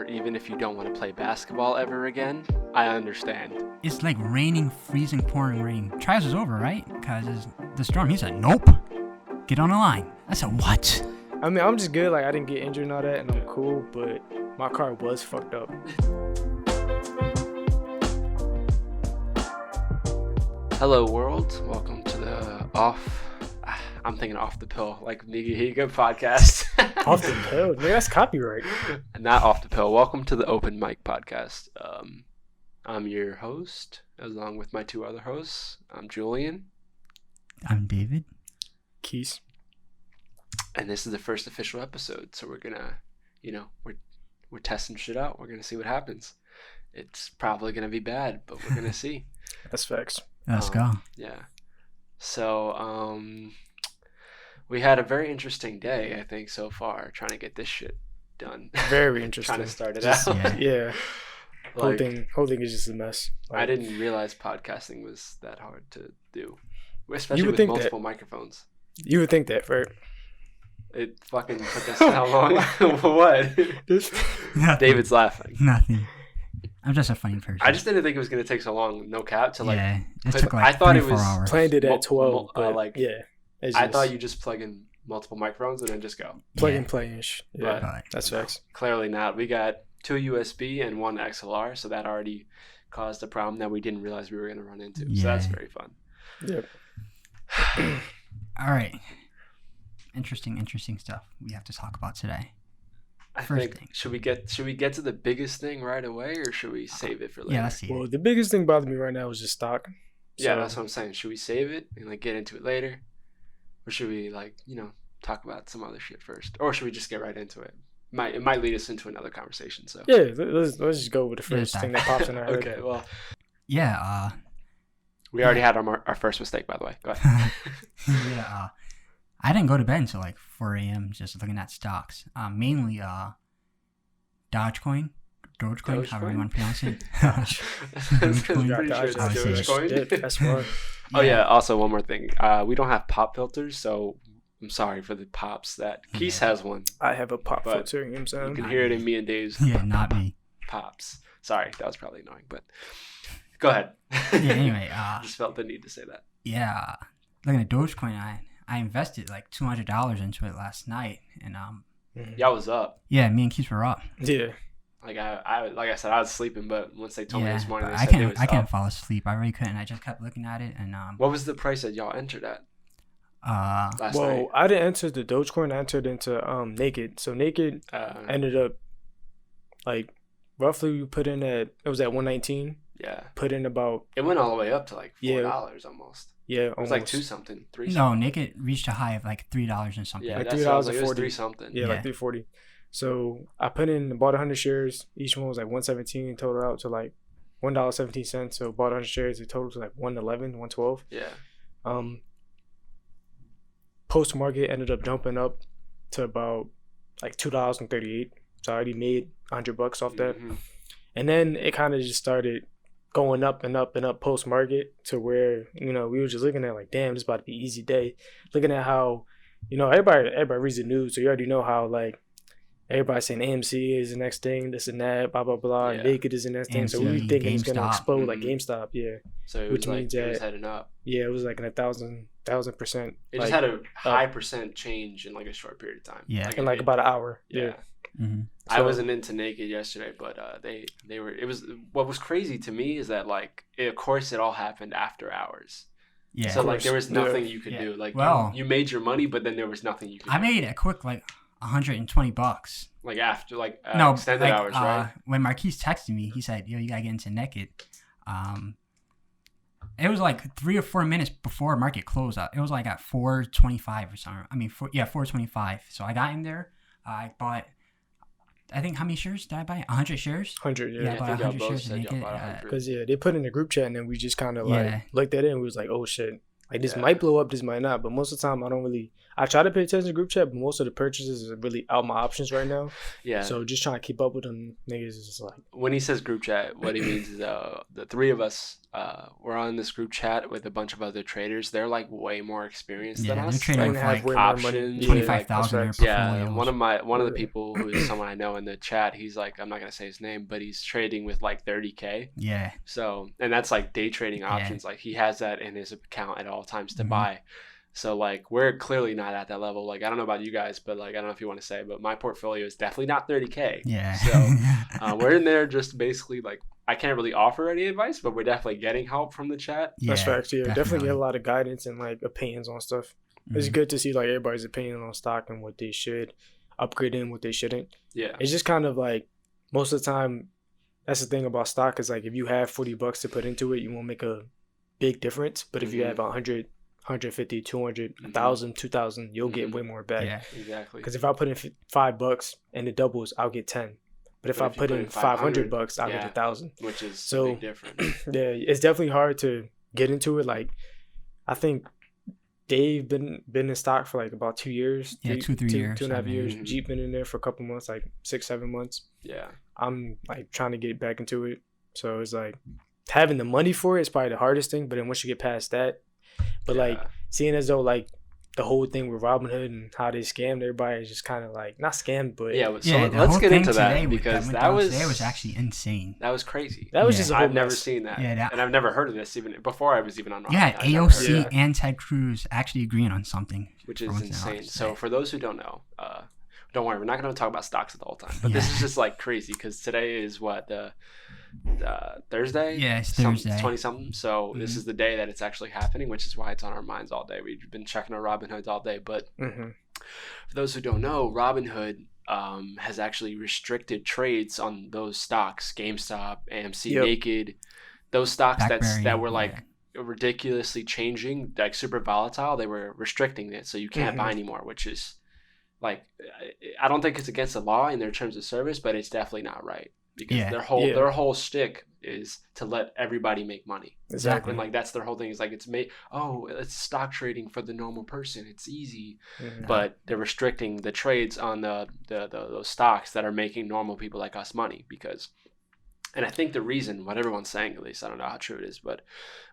or even if you don't want to play basketball ever again, I understand. It's like raining, freezing, pouring rain. Trials was over, right? Because the storm. He said, nope. Get on the line. I said, what? I mean, I'm just good. Like, I didn't get injured and all that, and I'm cool, but my car was fucked up. Hello, world. Welcome to the I'm thinking off the pill, like Nigga Higa podcast. Off the pill? Nigga, that's copyright. Not off the pill. Welcome to the Open Mic podcast. I'm your host, along with my two other hosts. I'm Julian. I'm David. Keys. And this is the first official episode, so we're gonna, we're testing shit out. We're gonna see what happens. It's probably gonna be bad, but we're gonna see. That's facts. Let's go. Yeah. So, we had a very interesting day, I think, so far, trying to get this shit done. Very interesting. Trying to start it out. Yeah. Like, whole thing is just a mess. Like, I didn't realize podcasting was that hard to do, especially with multiple microphones. You would think that, right? It fucking took us how long? What? David's laughing. Nothing. I'm just a funny person. I just didn't think it was going to take so long, no cap, to it took like I thought 3-4 hours. Planned it at 12, I thought you just plug in multiple microphones and then just go. Plug and play-ish. Yeah, but that's facts. Clearly not. We got 2 USB and 1 XLR, so that already caused a problem that we didn't realize we were going to run into. Yeah. So that's very fun. Yep. All right. Interesting stuff we have to talk about today. Should we get to the biggest thing right away, or should we save it for later? Yeah, let's see. Well, the biggest thing bothering me right now is just stock. Yeah, that's what I'm saying. Should we save it and get into it later, or should we talk about some other shit first, or should we just get right into it? It might lead us into another conversation. So yeah, let's just go with the first thing that pops in our head. Okay, well, yeah. We already had our first mistake, by the way. Go ahead. Yeah. I didn't go to bed until like 4 a.m. just looking at stocks. Mainly Dogecoin, however you want to pronounce it. Dogecoin. That's fun. Oh yeah. Also, one more thing. We don't have pop filters, so I'm sorry for the pops that Keith has one. I have a pop filter. You know what I'm saying? You can hear it in me and Dave's. Yeah, not me. Pops. Sorry, that was probably annoying, but go ahead. Yeah. Anyway, just felt the need to say that. Yeah, looking at Dogecoin, I invested like $200 into it last night, and Y'all was up. Yeah, me and Keith were up. Yeah. Like I said, I was sleeping, but once they told me this morning, I can't fall asleep. I really couldn't. I just kept looking at it, and What was the price that y'all entered at? Last night? I didn't enter the Dogecoin. I entered into Naked. So Naked ended up like roughly we put in it was at 119. Yeah. Put in about. It went all the way up to like $4 almost. Yeah, it was like 2 something, 3 something. No, Naked reached a high of like $3 and something. Yeah, like $3.40. It was 3 something. Yeah, like $3.40. So I put in about 100 shares. Each one was like 117. Total out to like $1.17. So bought 100 shares. It totaled to like 111, 112. Yeah. Post market ended up jumping up to about like $2.38. So I already made $100 off that. Mm-hmm. And then it kind of just started going up and up and up post market to where we were just looking at like, damn, this about to be an easy day. Looking at how everybody reads the news, so you already know how like everybody's saying AMC is the next thing, this and that, blah blah blah. Yeah. Naked is the next thing, so we think it's gonna explode like GameStop. Yeah. So it was means it was heading up. Yeah, it was like 1,000%. It just had a high percent change in like a short period of time. Yeah, in like about an hour. Yeah. Mm-hmm. So, I wasn't into Naked yesterday, but they were. It was what was crazy to me is that like of course it all happened after hours. Yeah. So like there was nothing you could do. Like you made your money, but then there was nothing you could. I made a quick like $120. Like after extended like, hours, right? When Marquis texted me, he said, "Yo, you gotta get into Naked." It was like 3 or 4 minutes before market closed out. It was like at 4:25 or something. I mean, 4:25. So I got in there. I bought. I think how many shares did I buy? 100 shares? 100, yeah. Yeah, I bought 100 shares in Naked. Because, they put in the group chat, and then we just kind of like looked at it, and we was like, oh, shit. Like this might blow up, this might not. But most of the time, I try to pay attention to group chat, but most of the purchases are really out my options right now. Yeah. So just trying to keep up with them niggas is just like. When he says group chat, what he means is the three of us we're on this group chat with a bunch of other traders. They're like way more experienced than us. They're trading Like, with like options, 25,000 in their yeah, portfolios. one of the people who is someone I know in the chat, he's like, I'm not gonna say his name, but he's trading with like 30K. Yeah. So, and that's like day trading options. Like he has that in his account at all times to buy. So like we're clearly not at that level. Like I don't know about you guys, but like I don't know if you want to say, but my portfolio is definitely not 30K. Yeah. So we're in there just basically like I can't really offer any advice, but we're definitely getting help from the chat. Yeah, that's facts. Yeah, definitely get a lot of guidance and like opinions on stuff. It's good to see like everybody's opinion on stock and what they should upgrade in, what they shouldn't. Yeah. It's just kind of like most of the time. That's the thing about stock is like if you have $40 to put into it, you won't make a big difference. But if you have 100, 150, 200, 1,000, 2,000, you'll get way more back. Yeah, exactly. Because if I put in $5 and it doubles, I'll get 10. But if I put in $500, I'll get 1,000. Which is so a big difference. Yeah, it's definitely hard to get into it. Like, I think Dave been in stock for like about 2 years. Yeah, 3 years. 2.5 years. Jeep been in there for a couple months, like 6-7 months. Yeah. I'm like trying to get back into it. So it's like having the money for it is probably the hardest thing. But then once you get past that, but like seeing as though like the whole thing with Robinhood and how they scammed everybody is just kind of like not scammed, but let's get into that because that was actually insane. That was crazy. That was just a whole I've never seen that. Yeah, and I've never heard of this even before I was even on Robinhood. Yeah, AOC and Ted Cruz actually agreeing on something, which is insane. So for those who don't know, don't worry, we're not going to talk about stocks the whole time. But this is just like crazy because today is what the Thursday. Yeah, it's Thursday. 20-something. So this is the day that it's actually happening, which is why it's on our minds all day. We've been checking our Robinhoods all day. But for those who don't know, Robinhood has actually restricted trades on those stocks: GameStop, AMC, Naked, those stocks that were like ridiculously changing, like super volatile. They were restricting it, so you can't buy anymore, which is like I don't think it's against the law in their terms of service, but it's definitely not right because their whole shtick is to let everybody make money. Exactly. And like that's their whole thing is like it's stock trading for the normal person. It's easy, but they're restricting the trades on those stocks that are making normal people like us money because. And I think the reason, what everyone's saying, at least I don't know how true it is, but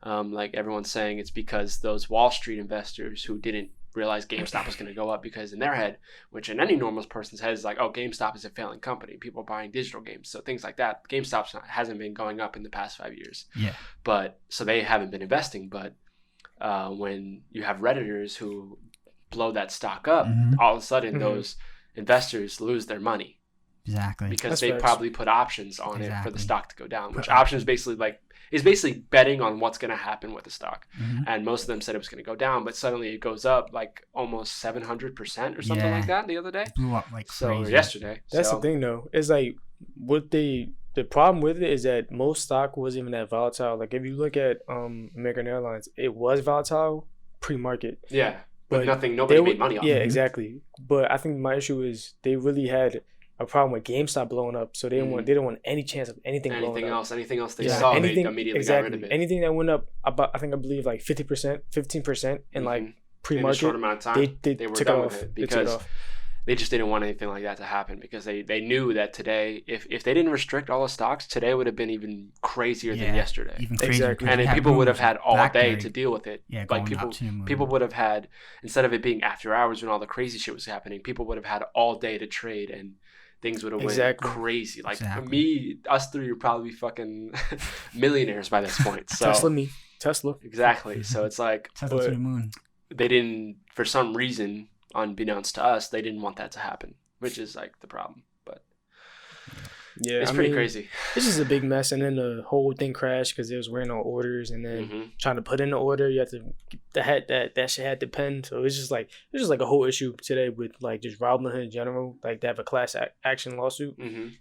like everyone's saying it's because those Wall Street investors who didn't realize GameStop was going to go up because in their head, which in any normal person's head is like, oh, GameStop is a failing company. People are buying digital games. So things like that. GameStop hasn't been going up in the past 5 years. Yeah. But so they haven't been investing. But when you have Redditors who blow that stock up, all of a sudden those investors lose their money. Exactly. Because they probably put options on it for the stock to go down, which options is basically betting on what's going to happen with the stock. And most of them said it was going to go down, but suddenly it goes up like almost 700% or something like that the other day. It blew up like crazy. So yesterday. That's the thing though. It's like what the problem with it is that most stock wasn't even that volatile. Like if you look at American Airlines, it was volatile pre-market. Yeah. But nobody made money off it. Yeah, exactly. But I think my issue is they really had a problem with GameStop blowing up, so they didn't want any chance of anything blowing up. Anything else they saw, they immediately got rid of it. Anything that went up about, I believe like 50%, 15% in like pre-market, in a short amount of time, they were took done it with off. it because they just didn't want anything like that to happen because they knew that today, if they didn't restrict all the stocks, today would have been even crazier than yesterday. Even crazier. Exactly. And people would have had all day to deal with it. Yeah, like people would have had, instead of it being after hours when all the crazy shit was happening, people would have had all day to trade and things would have went crazy. Like us three would probably be fucking millionaires by this point. So Tesla. Exactly. So it's like Tesla to the moon. They didn't, for some reason, unbeknownst to us, they didn't want that to happen, which is like the problem. But yeah, it's pretty crazy. It's just a big mess, and then the whole thing crashed because they was wearing no orders, and then trying to put in the order, you have to that shit had to pen. So it's just like a whole issue today with like just Robinhood in general. Like they have a class action lawsuit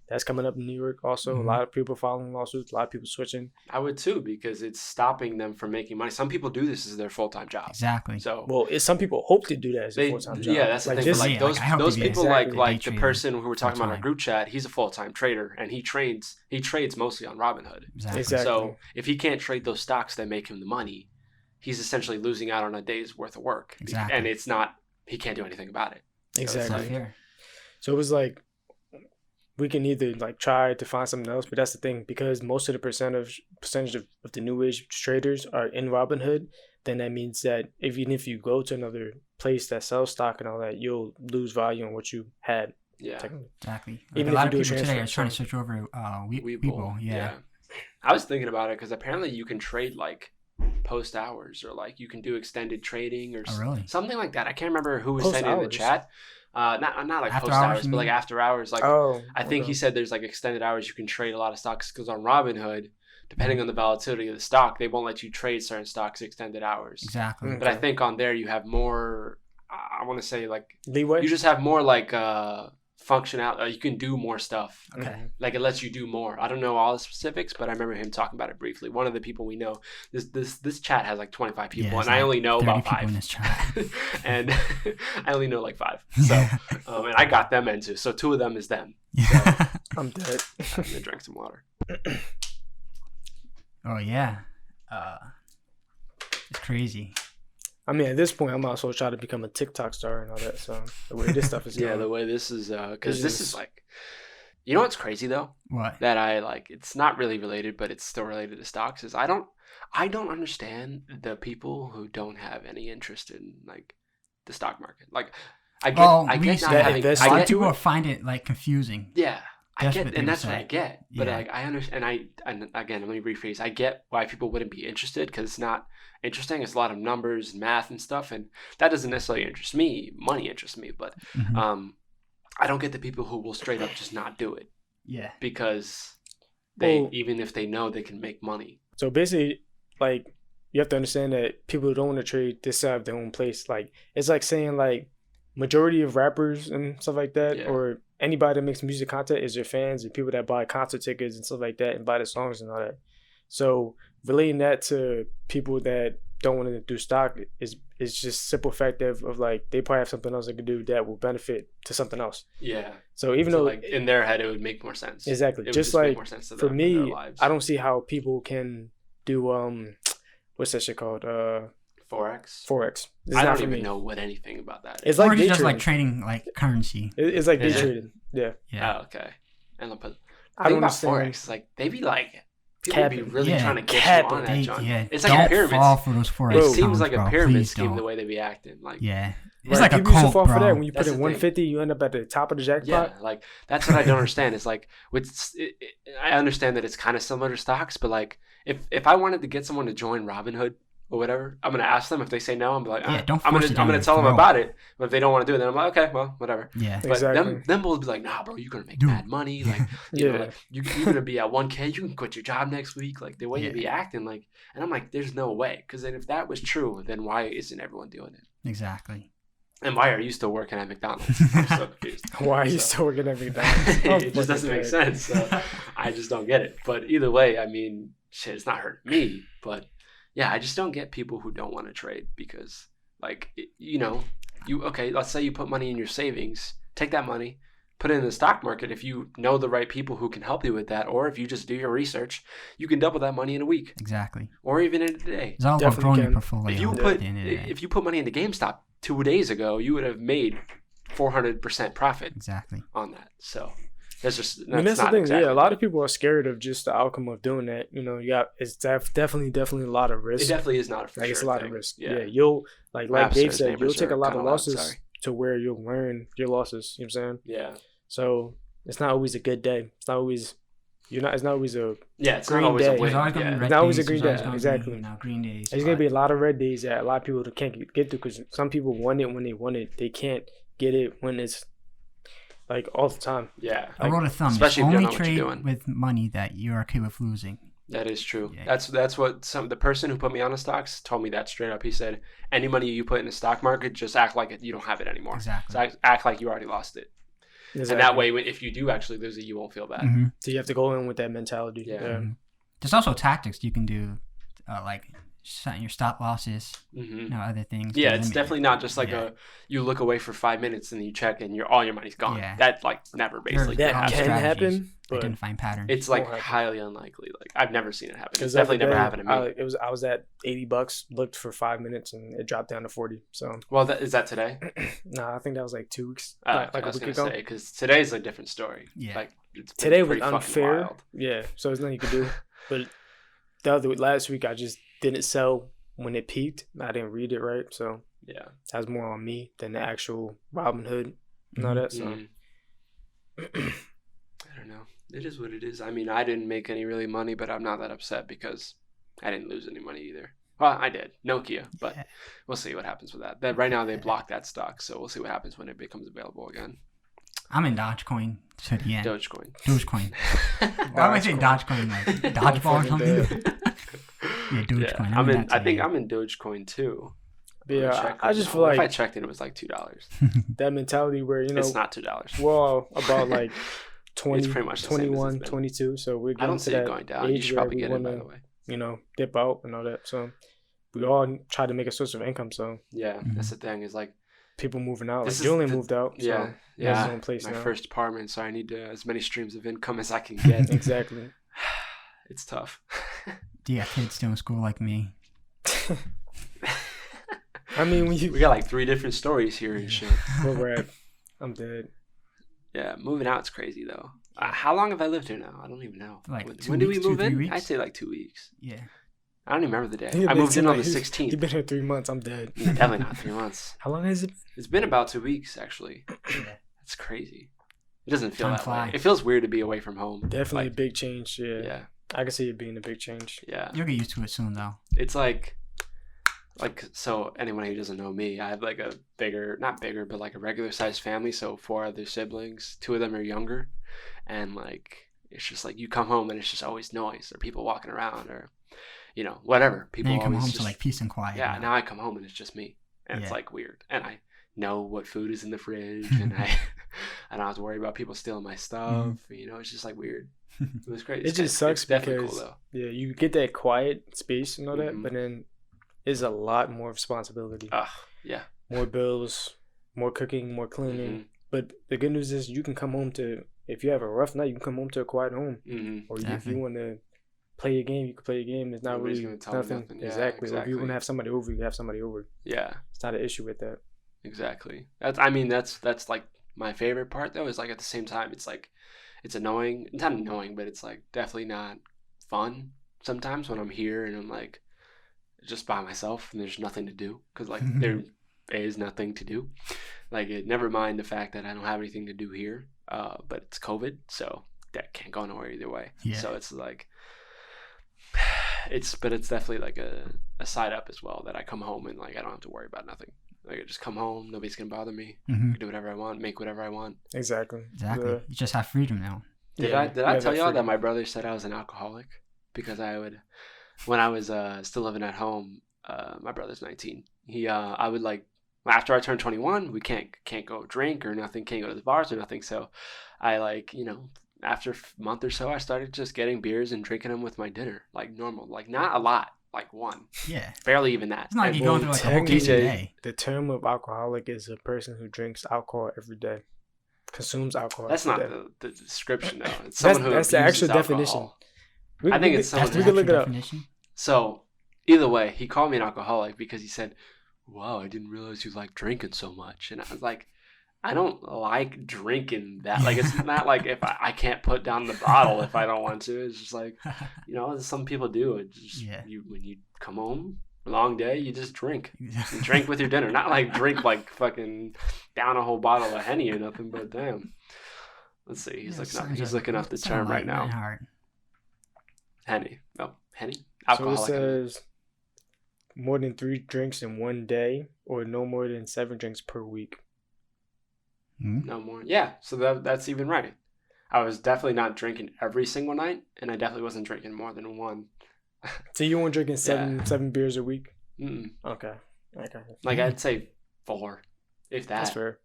that's coming up in New York. Also, a lot of people filing lawsuits, a lot of people switching. I would too because it's stopping them from making money. Some people do this as their full time job. Exactly. So some people hope to do that as a full time job. Yeah, that's the thing. Like those people like the person who we're talking about in our group chat. He's a full time trader and he trades mostly on Robinhood. Exactly. So if he can't trade those stocks that make him the money, he's essentially losing out on a day's worth of work. Exactly. And he can't do anything about it. Exactly. So it was like, we can either like try to find something else, but that's the thing, because most of the percentage of the new age traders are in Robinhood, then that means that even if you go to another place that sells stock and all that, you'll lose value on what you had. Yeah, exactly. Like Even a lot if of you do people a today are transfer. trying to switch over Webull. Yeah. I was thinking about it because apparently you can trade like post hours, or like you can do extended trading or really? something like that. I can't remember who was Post saying it in the hours? chat. Not like After post hours, hours, you but like mean? after hours. Like I think he said there's like extended hours you can trade a lot of stocks, because on Robinhood, depending on the volatility of the stock, they won't let you trade certain stocks extended hours. Exactly. But I think on there you have more. I want to say like leeway. You just have more like functionality. You can do more stuff. Okay. Like it lets you do more. I don't know all the specifics, but I remember him talking about it briefly. One of the people we know, this chat has like 25 people, Yeah, and I only know about 5. In this chat. And I only know like 5. So, and I got them into. So 2 of them is them. Yeah. So, I'm dead. I'm gonna drink some water. Oh yeah. It's crazy. I mean, at this point, I'm also trying to become a TikTok star and all that. So the way this stuff is going. Yeah, the way this is, because this is- is like, you know what's crazy though? What? That I like, it's not really related, but it's still related to stocks. Is I don't understand the people who don't have any interest in like the stock market. Like, I get not having. invest A lot of into people it? find it like confusing. Yeah, I That's get, what they and would that's what say. I get. But Yeah. like, I understand, and again, let me rephrase. I get why people wouldn't be interested, because it's not interesting. It's a lot of numbers and math and stuff, and that doesn't necessarily interest me. Money interests me, but Mhm. I don't get the people who will straight up just not do it, Yeah. because Well- even if they know they can make money. So basically, like, you have to understand that people who don't want to trade, they still have their own place. Like, it's like saying like majority of rappers and stuff like that, Yeah. or anybody that makes music content is your fans and people that buy concert tickets and stuff like that and buy the songs and all that. So relating that to people that don't want to do stock is just simple fact of like they probably have something else they can do that will benefit to something else. Yeah. So even So though like in their head, it would make more sense. exactly, It would just make like more sense to for them in their me, lives. I don't see how people can do what's that shit called? Forex. Forex. It's I not don't for even me. know what anything about that. It's Or like it's day just trading. like trading like currency. It's like day Is it? trading. Yeah. Yeah. Oh, okay. And but I think don't about understand. Forex, like they be like people be Capping. really Yeah, trying to get capping. you on that, They, John. yeah. It's don't like a pyramid. fall for those forex It Bro. seems accounts, like a bro. pyramid Please scheme don't. the way they be acting. Like Yeah. It's Right, like a people used to cult, fall for that. bro. When you That's put in the thing. 150, you end up at the top of the jackpot. yeah, like that's what I don't understand. It's like I understand that it's kind of similar to stocks, but like if I wanted to get someone to join Robinhood or whatever, I'm gonna ask them. If they say no, I'm like, Yeah, don't I'm force gonna it down their tell them throat. about it. But if they don't want to do it, then I'm like, okay, well, whatever. Yeah. But Exactly. them bulls be like, nah, bro, you're gonna make Dude. mad money. Like, you know, Yeah. like you're gonna be at 1K. You can quit your job next week. Like the way you Yeah. be acting, like, and I'm like, there's no way. Because then if that was true, then why isn't everyone doing it? Exactly. And why are you still working at McDonald's? I'm so confused. Why are you So- still working at McDonald's? it just doesn't make sense. So I just don't get it. But either way, I mean, shit, it's not hurting me. But yeah, I just don't get people who don't want to trade because, like, let's say you put money in your savings, take that money, put it in the stock market. If you know the right people who can help you with that, or if you just do your research, you can double that money in a week Exactly. or even in a day. It's all about Definitely growing your can. portfolio. If you at put the end of the day. if you put money into GameStop 2 days ago, you would have made 400% profit Exactly. on that. So that's just I mean, that's the not thing. exactly, Yeah, a lot of people are scared of just the outcome of doing that. You know, it's definitely a lot of It risk. definitely is not a for Like sure it's a lot thing. of risk. Yeah. Yeah, you'll like My Dave upstairs said, you'll neighbors take a are lot of kinda loud, losses sorry. to where you'll learn your losses. You know what I'm saying? Yeah. So it's not always a good day. It's not always It's not always a. Yeah, it's Green not always a day. win. There's always gonna Yeah. be red It's not always days. a green There's always day, gonna exactly. be, green days. There's gonna be a lot of red days that a lot of people can't get through because some people want it when they want it. They can't get it when it's like all the time. Yeah, A rule of thumb: especially if you only don't know what trade you're doing. with money that you're okay with losing. that is true. Yeah. That's what the person who put me on the stocks told me that straight up. He said, any money you put in the stock market, just act like you don't have it anymore. Exactly. So act like you already lost it. Exactly. And that way, if you do actually lose it, you won't feel bad. Mhm. So you have to go in with that mentality. Yeah. Yeah. There's also tactics you can do, like setting your stop losses, other things. Yeah, it's definitely not just like you look away for 5 minutes and then you check and all your money's gone. Yeah. That like never basically That happens. can happen, I but didn't find patterns. It's like highly unlikely. Like I've never seen it happen. It's definitely never happened to me. I was at $80, looked for 5 minutes, and it dropped down to 40. So well, is that today? Nah, I think that was like 2 weeks, like a week ago. Because today's a different story. Yeah, like today was unfair. Yeah, so there's nothing you can do. But last week I just didn't sell when it peaked. I didn't read it right, so yeah, that was more on me than the actual Robinhood and all that. So I don't know. It is what it is. I mean, I didn't make any really money, but I'm not that upset because I didn't lose any money either. Well, I did. Nokia, but we'll see what happens with that. Right now they blocked that stock, so we'll see what happens when it becomes available again. I'm in Dogecoin to the end. Dogecoin. Why would I say Dogecoin? Like dodgeball or something? Yeah, Dogecoin. Yeah, I think I'm in Dogecoin too. Yeah, I just feel like if I checked it, it was like $2. That mentality where it's not $2. Well, about like 20, it's pretty much 21, 22. So we're getting to that going down. You should probably get it, by the way. Dip out and all that. So we all try to make a source of income. So yeah, that's the thing. Is like people moving out. Like Julian moved out. So yeah. His own place my now. first apartment, so I need as many streams of income as I can get. Exactly. It's tough. Do you have kids still in school like me? I mean, we got like 3 different stories here and shit. I'm dead. Yeah, moving out's crazy though. How long have I lived here now? I don't even know. Like when did we move in? 3 weeks? I'd say like 2 weeks. Yeah. I don't even remember the day. I moved in on the 16th. You've been here 3 months. I'm dead. Definitely not 3 months. How long has it? It's been about 2 weeks actually. Yeah. That's crazy. It doesn't feel that fly. way. It feels weird to be away from home. Definitely a big change. Yeah. Yeah. I can see it being a big change. Yeah. You'll get used to it soon though. It's like so anyone who doesn't know me, I have like a not bigger, but like a regular sized family. So 4 other siblings, 2 of them are younger, and like it's just like you come home and it's just always noise or people walking around or whatever. People now you come always home just, to like peace and quiet. Yeah, now I come home and it's just me, and it's like weird, and I know what food is in the fridge, and I don't have to worry about people stealing my stuff. It's just like weird. It was great. It just sucks because cool, you get that quiet space and all that, but then it's a lot more responsibility. Yeah. More bills, more cooking, more cleaning. But the good news is you can come home if you have a rough night, you can come home to a quiet home. Or if you want to play a game, you can play a game. It's not Nobody's really nothing. Yeah, exactly. Or if you want to have somebody over, you have somebody over. Yeah. It's not an issue with that. Exactly. That's like my favorite part though, is like at the same time it's like it's annoying. It's not annoying, but it's like definitely not fun sometimes when I'm here and I'm like just by myself and there's nothing to do because like there is nothing to do. Like never mind the fact that I don't have anything to do here, but it's COVID, so that can't go nowhere either way. Yeah. So it's like it's definitely like a side up as well that I come home and like I don't have to worry about nothing. Like I just come home, nobody's gonna bother me. I can do whatever I want, make whatever I want. Exactly. You just have freedom now. Did I tell y'all that my brother said I was an alcoholic because when I was still living at home, my brother's 19. I would like after I turned 21, we can't go drink or nothing, can't go to the bars or nothing. So I after a month or so, I started just getting beers and drinking them with my dinner, like normal, like not a lot. Like 1. Yeah. Barely even that. It's not like you're going through like a whole case a day. The term of alcoholic is a person who drinks alcohol every day. Consumes alcohol. That's not the description though. It's someone who that's the actual definition. I think it's someone we can look it up. So either way, he called me an alcoholic because he said, "Wow, I didn't realize you like drinking so much." And I was like, I don't like drinking that. Like, it's not like if I can't put down the bottle if I don't want to. It's just like, some people do. It's just, when you come home, long day, you just drink. You drink with your dinner. Not like drink like fucking down a whole bottle of Henny or nothing, but damn. Let's see. He's looking up the term right now. Henny. No, Henny? Alcoholic. So it says more than 3 drinks in one day or no more than 7 drinks per week. No more. Yeah, so that's even right. I was definitely not drinking every single night, and I definitely wasn't drinking more than 1. So you weren't drinking 7 beers a week? Mm-mm. Okay. Like I'd say 4, if that. That's fair.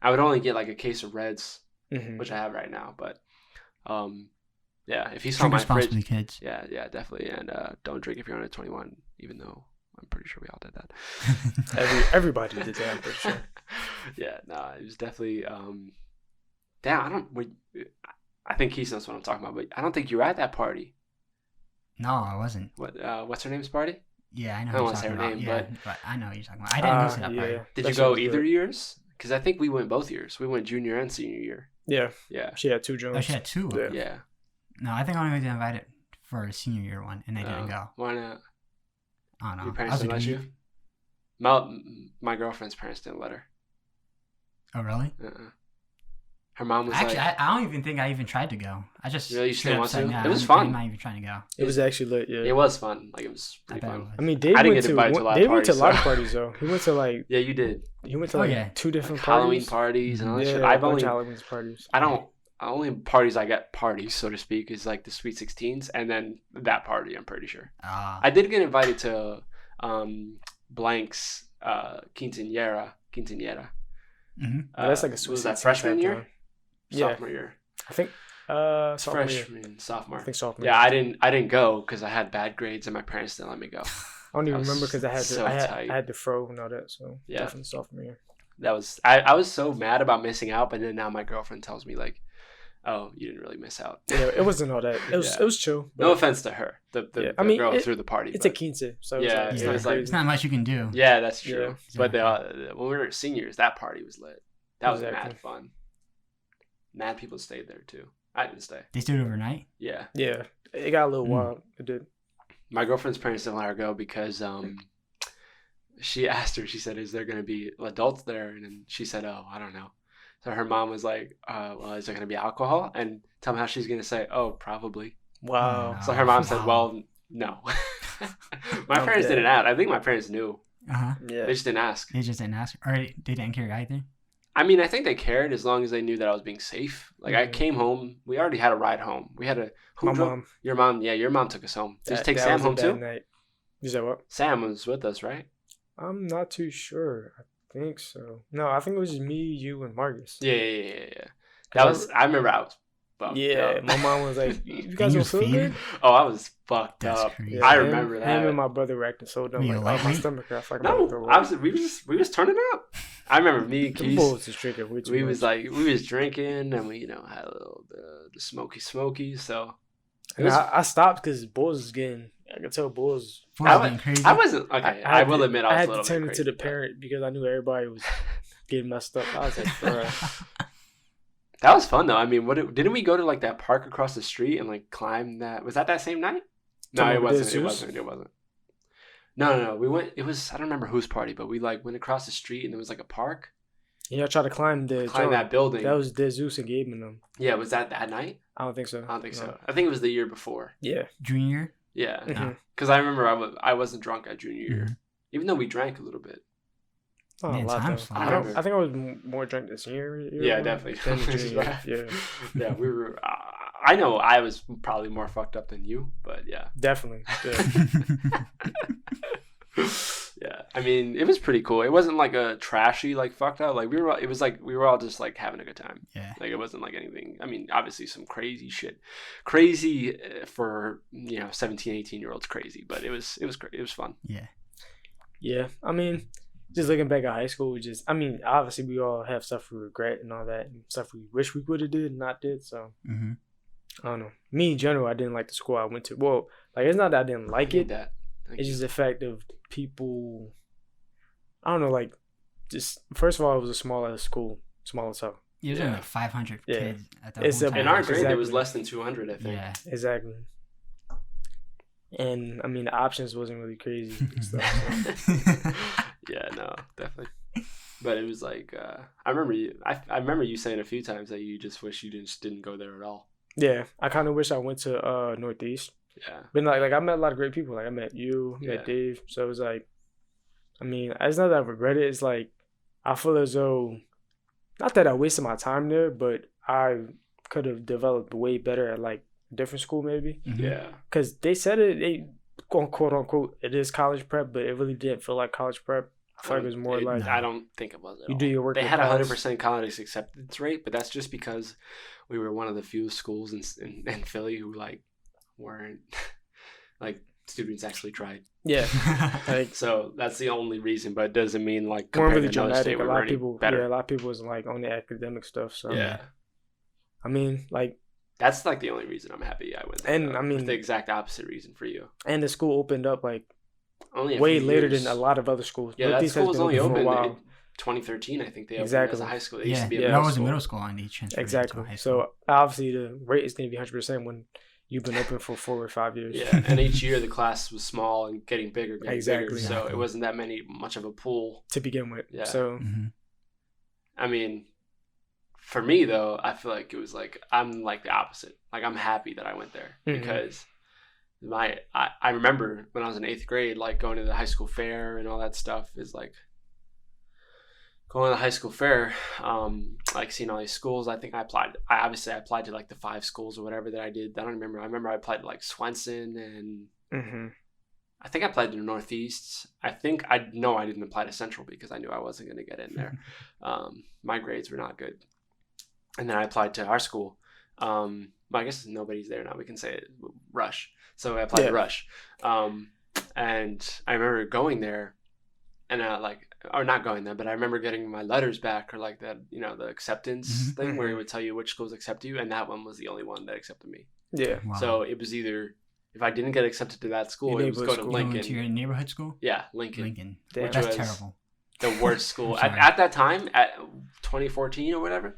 I would only get like a case of Reds, mm-hmm. which I have right now, but yeah, if you saw my fridge, kids. Yeah, definitely, and don't drink if you're under 21. even though I'm pretty sure we all did that. Everybody did that, I'm pretty sure. Yeah, no, it was definitely. Damn, I think he knows what I'm talking about, but I don't think you were at that party. No, I wasn't. What's her name's party? Yeah, I know. I don't want to say her name, but I know what you're talking about. I didn't go to that party. Did you go either years? Because I think we went both years. We went junior and senior year. Yeah. Yeah. She had 2 jumps. Oh, she had 2? Yeah. No, I think I only got invited for a senior year one, and they didn't go. Why not? I don't know. Your parents didn't let you? My girlfriend's parents didn't let her. Oh, really? Her mom was actually, like... I don't even think I even tried to go. I just... Really? You still want to? Nah, it was fun. I'm not even trying to go. It was actually lit, yeah. It was fun. Like, it was pretty fun. I mean, Dave went to a lot of parties, though. He went to, like... Yeah, you did. He went to, 2 different like parties. Halloween parties and all that shit. I've only... Halloween parties. Only parties I get parties, so to speak, is like the Sweet 16s and then that party, I'm pretty sure. I did get invited to Blank's quinceañera. Mm-hmm. That's like a Sweet 16. Was that freshman year? Sophomore year. I think sophomore sophomore. I think sophomore. Yeah, I didn't go because I had bad grades and my parents didn't let me go. I don't even remember because I had the fro and all that. So yeah, definitely sophomore year. That was I was so mad about missing out, but then now my girlfriend tells me like, oh, you didn't really miss out. Yeah, it wasn't all that. It was chill. No offense to her, the girl who threw the party. It's a quince, so it's not much you can do. Yeah, that's true. Yeah, exactly. But when we were seniors, that party was lit. That was mad fun. Mad people stayed there too. I didn't stay. They stayed overnight? Yeah. Yeah. It got a little wild. It did. My girlfriend's parents didn't let her go because she asked her, she said, is there going to be adults there? And then she said, oh, I don't know. So her mom was like, well, is there going to be alcohol? And tell me how she's going to say, oh, probably. Wow. So her mom said, well, no. My parents didn't ask. I think my parents knew. Uh-huh. Yeah. They just didn't ask. They just didn't ask. Or they didn't care either? I mean, I think they cared as long as they knew that I was being safe. Like, I came home. We already had a ride home. We had a... mom. Your mom. Yeah, your mom took us home. Did you take Sam home too? Night. You said what? Sam was with us, right? I'm not too sure. I think so. No, I think it was just me, you, and Marcus. Yeah. I remember I was fucked up. My mom was like, you guys don't feel good? Oh, I was fucked up. Yeah, I remember that. Him and my brother were acting so dumb. Like, my stomach hurts. Like, we was turning up. I remember me and Keith. We was drinking and we had a little the smoky. So I stopped because Bulls was getting. I could tell Bulls. Crazy. I wasn't okay. I will admit I was a little bit crazy. I had to turn into the parent because I knew everybody was getting messed up. I was like, bro. That was fun though. I mean, didn't we go to like that park across the street and like climb that? Was that same night? No, it wasn't. No. We went. It was. I don't remember whose party, but we like went across the street and there was like a park. Yeah, I tried to climb that building. That was Zeus and Gabe and them. Yeah, was that night? I don't think so. I think it was the year before. Yeah, junior. Yeah, because I remember I wasn't drunk at junior year, even though we drank a little bit. Oh, a lot though. I think I was more drunk this year. Yeah, definitely. Yeah, we were. I know I was probably more fucked up than you, but yeah, definitely. Yeah, I mean, it was pretty cool. It wasn't like a trashy, like fucked up. Like it was like we were all just like having a good time. Yeah, like it wasn't like anything. I mean, obviously some crazy shit, crazy for 17, 18-year-olds, crazy. But it was great. It was fun. Yeah. I mean, just looking back at high school, obviously we all have stuff we regret and all that, and stuff we wish we would have did and not did. So I don't know. Me in general, I didn't like the school I went to. Well, like it's not that I didn't like it. It's just the fact of people. I don't know. Like, just first of all, it was a smaller school, smaller town. It was only like 500 kids at that time. In our grade, there was less than 200, I think. Yeah, exactly. And I mean, the options wasn't really crazy and stuff. So. Yeah, no, definitely. But it was like I remember you. I remember you saying a few times that you just wish you didn't go there at all. Yeah, I kind of wish I went to Northeast. Yeah, but like I met a lot of great people. Like I met you, met Dave. So it was like, I mean, it's not that I regret it. It's like I feel as though, not that I wasted my time there, but I could have developed way better at like a different school maybe. Yeah, because they said they quote unquote it is college prep, but it really didn't feel like college prep. I feel like it was more like I don't think it was. You do your work. They had 100% college acceptance rate, but that's just because we were one of the few schools in Philly who like weren't like students actually tried. Yeah. Like, So that's the only reason, but it doesn't mean like weren't compared really to another dramatic. state, A we lot were of any people, better. yeah, a lot of people was like on the academic stuff. So Yeah. I mean, like, That's like the only reason I'm happy I went there. And, though, I mean- with the exact opposite reason for you. and the school opened up like Only a way few later years. than a lot of other schools. Yeah, that Northeast has school was been only open for a open in while. 2013. I think they opened Exactly. as a high school. They used Yeah, to be a yeah. middle that was a school. middle school and they transferred Exactly. into high school. So obviously the rate is going to be 100% when you've been open for 4 or 5 years. Yeah, and each year the class was small and getting bigger, Exactly. So it wasn't that much of a pool. To begin with. Yeah. So I mean, for me though, I feel like it was like I'm like the opposite. Like I'm happy that I went there because I remember when I was in 8th grade, like going to the high school fair and all that stuff is like going to the high school fair, like seeing all these schools. I think I applied to like the 5 schools or whatever that I did. I don't remember. I remember I applied to like Swenson and I think I applied to the Northeast. I didn't apply to Central because I knew I wasn't going to get in there. My grades were not good. And then I applied to our school. Well, I guess nobody's there now. We can say it, Rush. So I applied to Rush. And I remember going there and not going there, but I remember getting my letters back or like that, the acceptance thing where it would tell you which schools accept you. And that one was the only one that accepted me. Yeah. Wow. So it was either, if I didn't get accepted to that school, it was go to Lincoln. To your neighborhood school? Yeah, Lincoln. Damn. Which That's was terrible. the worst school. Sorry. At that time, at 2014 or whatever,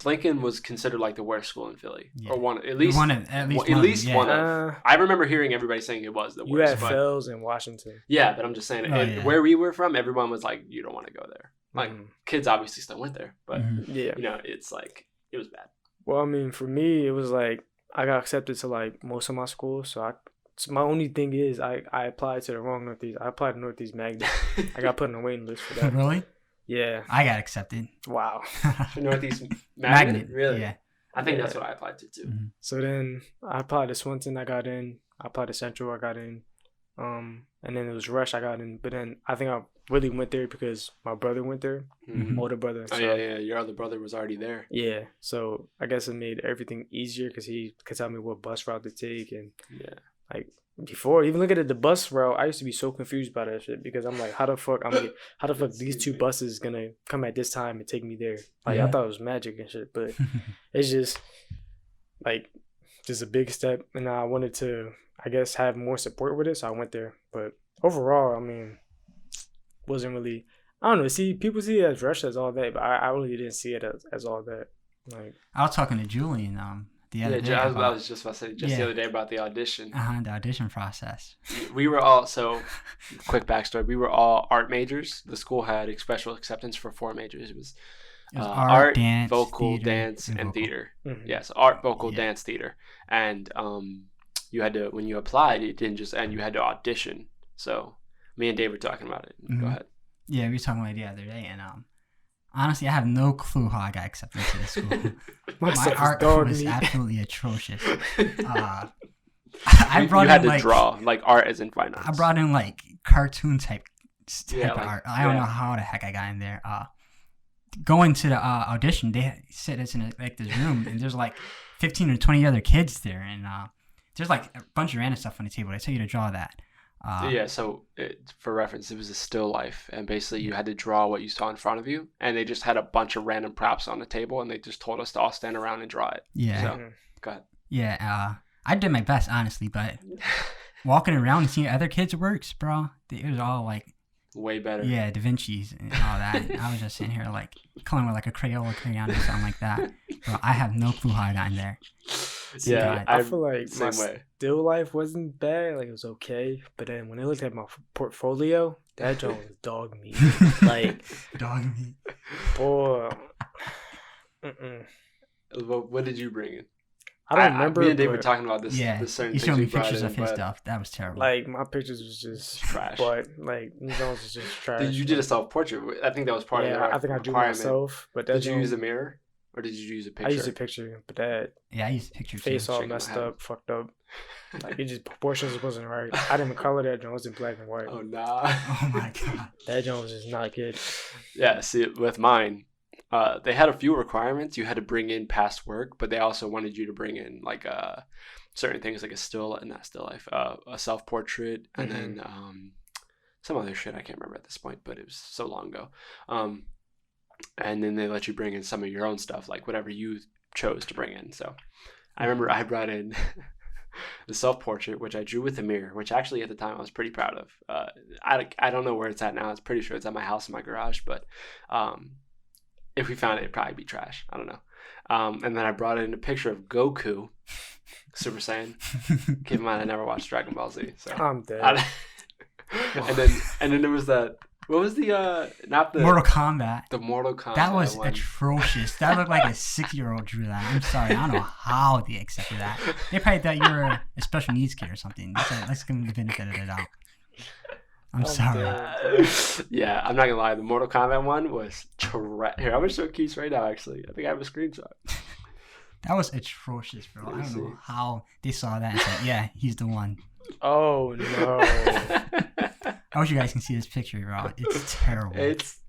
Lincoln was considered like the worst school in Philly. Yeah. Or one, at least one of them. I remember hearing everybody saying it was the worst. You had but, Fells in Washington. Yeah, but I'm just saying, where we were from, everyone was like, you don't want to go there. Like, kids obviously still went there, but, it's like, it was bad. Well, I mean, for me, it was like, I got accepted to like most of my schools. So my only thing is I applied to the wrong Northeast. I applied to Northeast Magnet. I got put on the waiting list for that. Really? Yeah. I got accepted. Wow. For Northeast Magnet? Really? Yeah. I think that's what I applied to too. So then I applied to Swenson. I got in. I applied to Central. I got in. And then it was Rush. I got in. But then I think I really went there because my brother went there. Older brother. So, yeah. Your other brother was already there. Yeah. So I guess it made everything easier because he could tell me what bus route to take. And like before, even looking at the bus route, I used to be so confused by that shit because I'm like, how the fuck these 2 buses gonna come at this time and take me there? Like I thought it was magic and shit, but it's just like just a big step. And I wanted to, I guess, have more support with it, so I went there. But overall, I mean, wasn't really. I don't know. See, people see it as Rush as all that, but I really didn't see it as all that. Like I was talking to Julian the other day. I was just about to say the other day about the audition. The audition process. We were all, quick backstory, we were all art majors. The school had special acceptance for 4 majors. It was art, dance, vocal, dance, and theater. Yes, art, vocal, dance, theater. And you had to, when you applied, it didn't just end, you had to audition. So me and Dave were talking about it. Go ahead. Yeah, we were talking about it the other day, and honestly, I have no clue how I got accepted to this school. My art was absolutely atrocious. I brought you had to draw, like art as in fine arts. I brought in like cartoon type of art. I don't know how the heck I got in there. Going to the audition, they sit us in this room, and there's like 15 or 20 other kids there, and there's like a bunch of random stuff on the table. They tell you to draw that. For reference, it was a still life, and basically you had to draw what you saw in front of you, and they just had a bunch of random props on the table, and they just told us to all stand around and draw it. Yeah. So, go ahead. Yeah, I did my best, honestly, but walking around and seeing other kids' works, bro, it was all like way better. Yeah, Da Vinci's and all that. I was just sitting here like coloring with like a Crayola crayon or something like that. Bro, I have no clue how I got in there. Yeah, I feel like my still life wasn't bad. Like it was okay, but then when I looked at my portfolio, that joint was dog meat. Like dog meat. Boy. What did you bring in? I don't remember. Me and Dave were talking about this. Yeah, this certain you showed me pictures of his stuff. That was terrible. Like my pictures was just trash. But like these ones was just trash. You did a self portrait. I think that was part of the requirement. I think I drew myself. But did you use a mirror? Or did you use a picture? I used a picture, but that I used a picture. Face all messed up, fucked up. Like it just proportions wasn't right. I didn't even color that joint. It was in black and white. Oh nah. Oh my god. That joint was just not good. Yeah. See, with mine, they had a few requirements. You had to bring in past work, but they also wanted you to bring in like certain things like a a self-portrait, and then some other shit I can't remember at this point, but it was so long ago. And then they let you bring in some of your own stuff, like whatever you chose to bring in. So I remember I brought in the self-portrait, which I drew with a mirror, which actually at the time I was pretty proud of. I don't know where it's at now. It's pretty sure it's at my house in my garage, but if we found it, it'd probably be trash. I don't know. And then I brought in a picture of Goku, Super Saiyan. Keep in mind, I never watched Dragon Ball Z. So I'm dead. and then there was that. What was the not the Mortal Kombat? The Mortal Kombat. That was one. Atrocious. That looked like a 6-year-old drew that. I'm sorry. I don't know how they accepted that. They probably thought you were a special needs kid or something. Let's give them the benefit of the doubt. I'm sorry. Yeah, I'm not gonna lie. The Mortal Kombat one was here. I'm gonna show Keith right now. Actually, I think I have a screenshot. That was atrocious, bro. I don't know how they saw that and said, "Yeah, he's the one." Oh no. I wish you guys can see this picture, bro. It's terrible.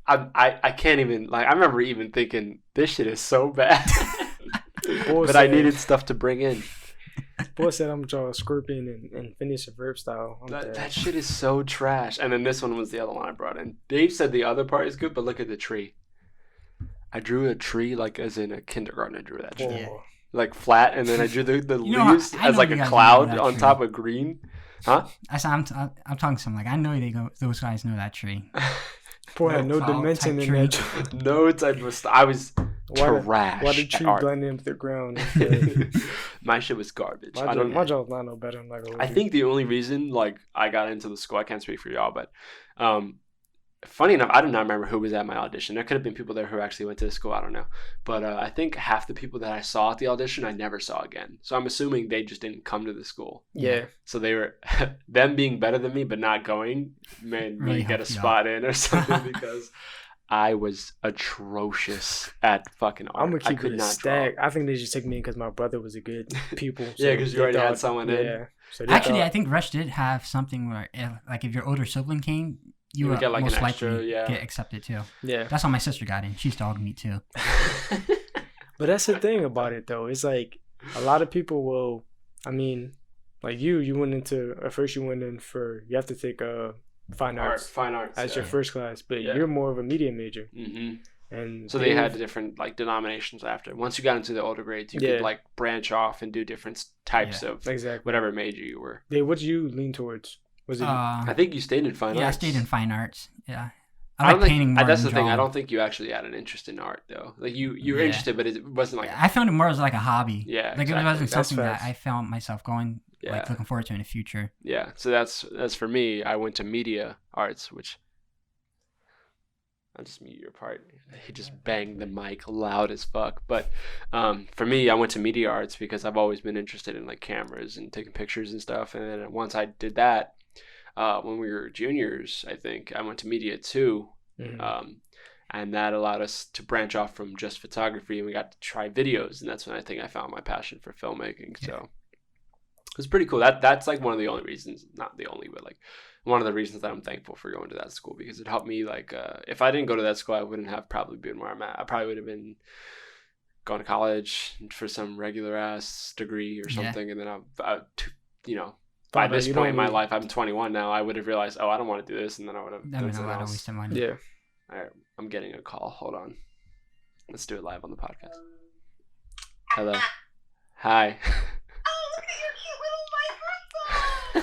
I can't even I remember even thinking this shit is so bad, but said, I needed stuff to bring in. Boy said I'm drawing a scorpion and finish a verb style. That shit is so trash. And then this one was the other one I brought in. Dave said the other part is good, but look at the tree. I drew a tree like as in a kindergarten. I drew that tree. Yeah. Like flat, and then I drew the leaves as like a cloud on top of green. Huh? I said, I'm talking something like I know those guys know that tree. Boy had no dimension in that tree. No type of I was trash. Why the tree blended into the ground? My shit was garbage. My job's not no better. I think the only reason like I got into the school, I can't speak for y'all, but funny enough, I do not remember who was at my audition. There could have been people there who actually went to the school. I don't know. But I think half the people that I saw at the audition, I never saw again. So I'm assuming they just didn't come to the school. Yeah. So they were, them being better than me but not going made me get a spot in or something because I was atrocious at fucking art. I'm going to keep it a stack. I think they just took me because my brother was a good pupil. So yeah, because you already had someone in. Yeah. So actually, I think Rush did have something where if your older sibling came, you would get like most likely get accepted too. Yeah. That's how my sister got in. She's dog meat too. But that's the thing about it though. It's like a lot of people will, I mean, like you went into, at first you went in for, you have to take fine arts as your first class, but you're more of a media major. Mm-hmm. And so they had different like denominations after. Once you got into the older grades, you could like branch off and do different types of whatever major you were. What did you lean towards? Was it? I think you stayed in fine arts. Yeah, I stayed in fine arts. Yeah. I like painting more that's than the thing. drawing. I don't think you actually had an interest in art though. Like you were interested, but it wasn't like. I found it more as like a hobby. Yeah, like it wasn't something that I found myself going like looking forward to in the future. Yeah, so that's for me. I went to media arts, which I'll just mute your part. He just banged the mic loud as fuck. But for me, I went to media arts because I've always been interested in like cameras and taking pictures and stuff. And then once I did that. When we were juniors, I think I went to media too, and that allowed us to branch off from just photography, and we got to try videos, and that's when I think I found my passion for filmmaking. So it was pretty cool. That's like one of the only reasons, not the only, but like one of the reasons that I'm thankful for going to that school because it helped me. Like if I didn't go to that school, I wouldn't have probably been where I'm at. I probably would have been going to college for some regular ass degree or something, and then I by this point in my life, I'm 21 now, I would have realized, I don't want to do this, and then I would have done something else. Yeah. All right, I'm getting a call. Hold on. Let's do it live on the podcast. Hello. Hi. Oh, look at your cute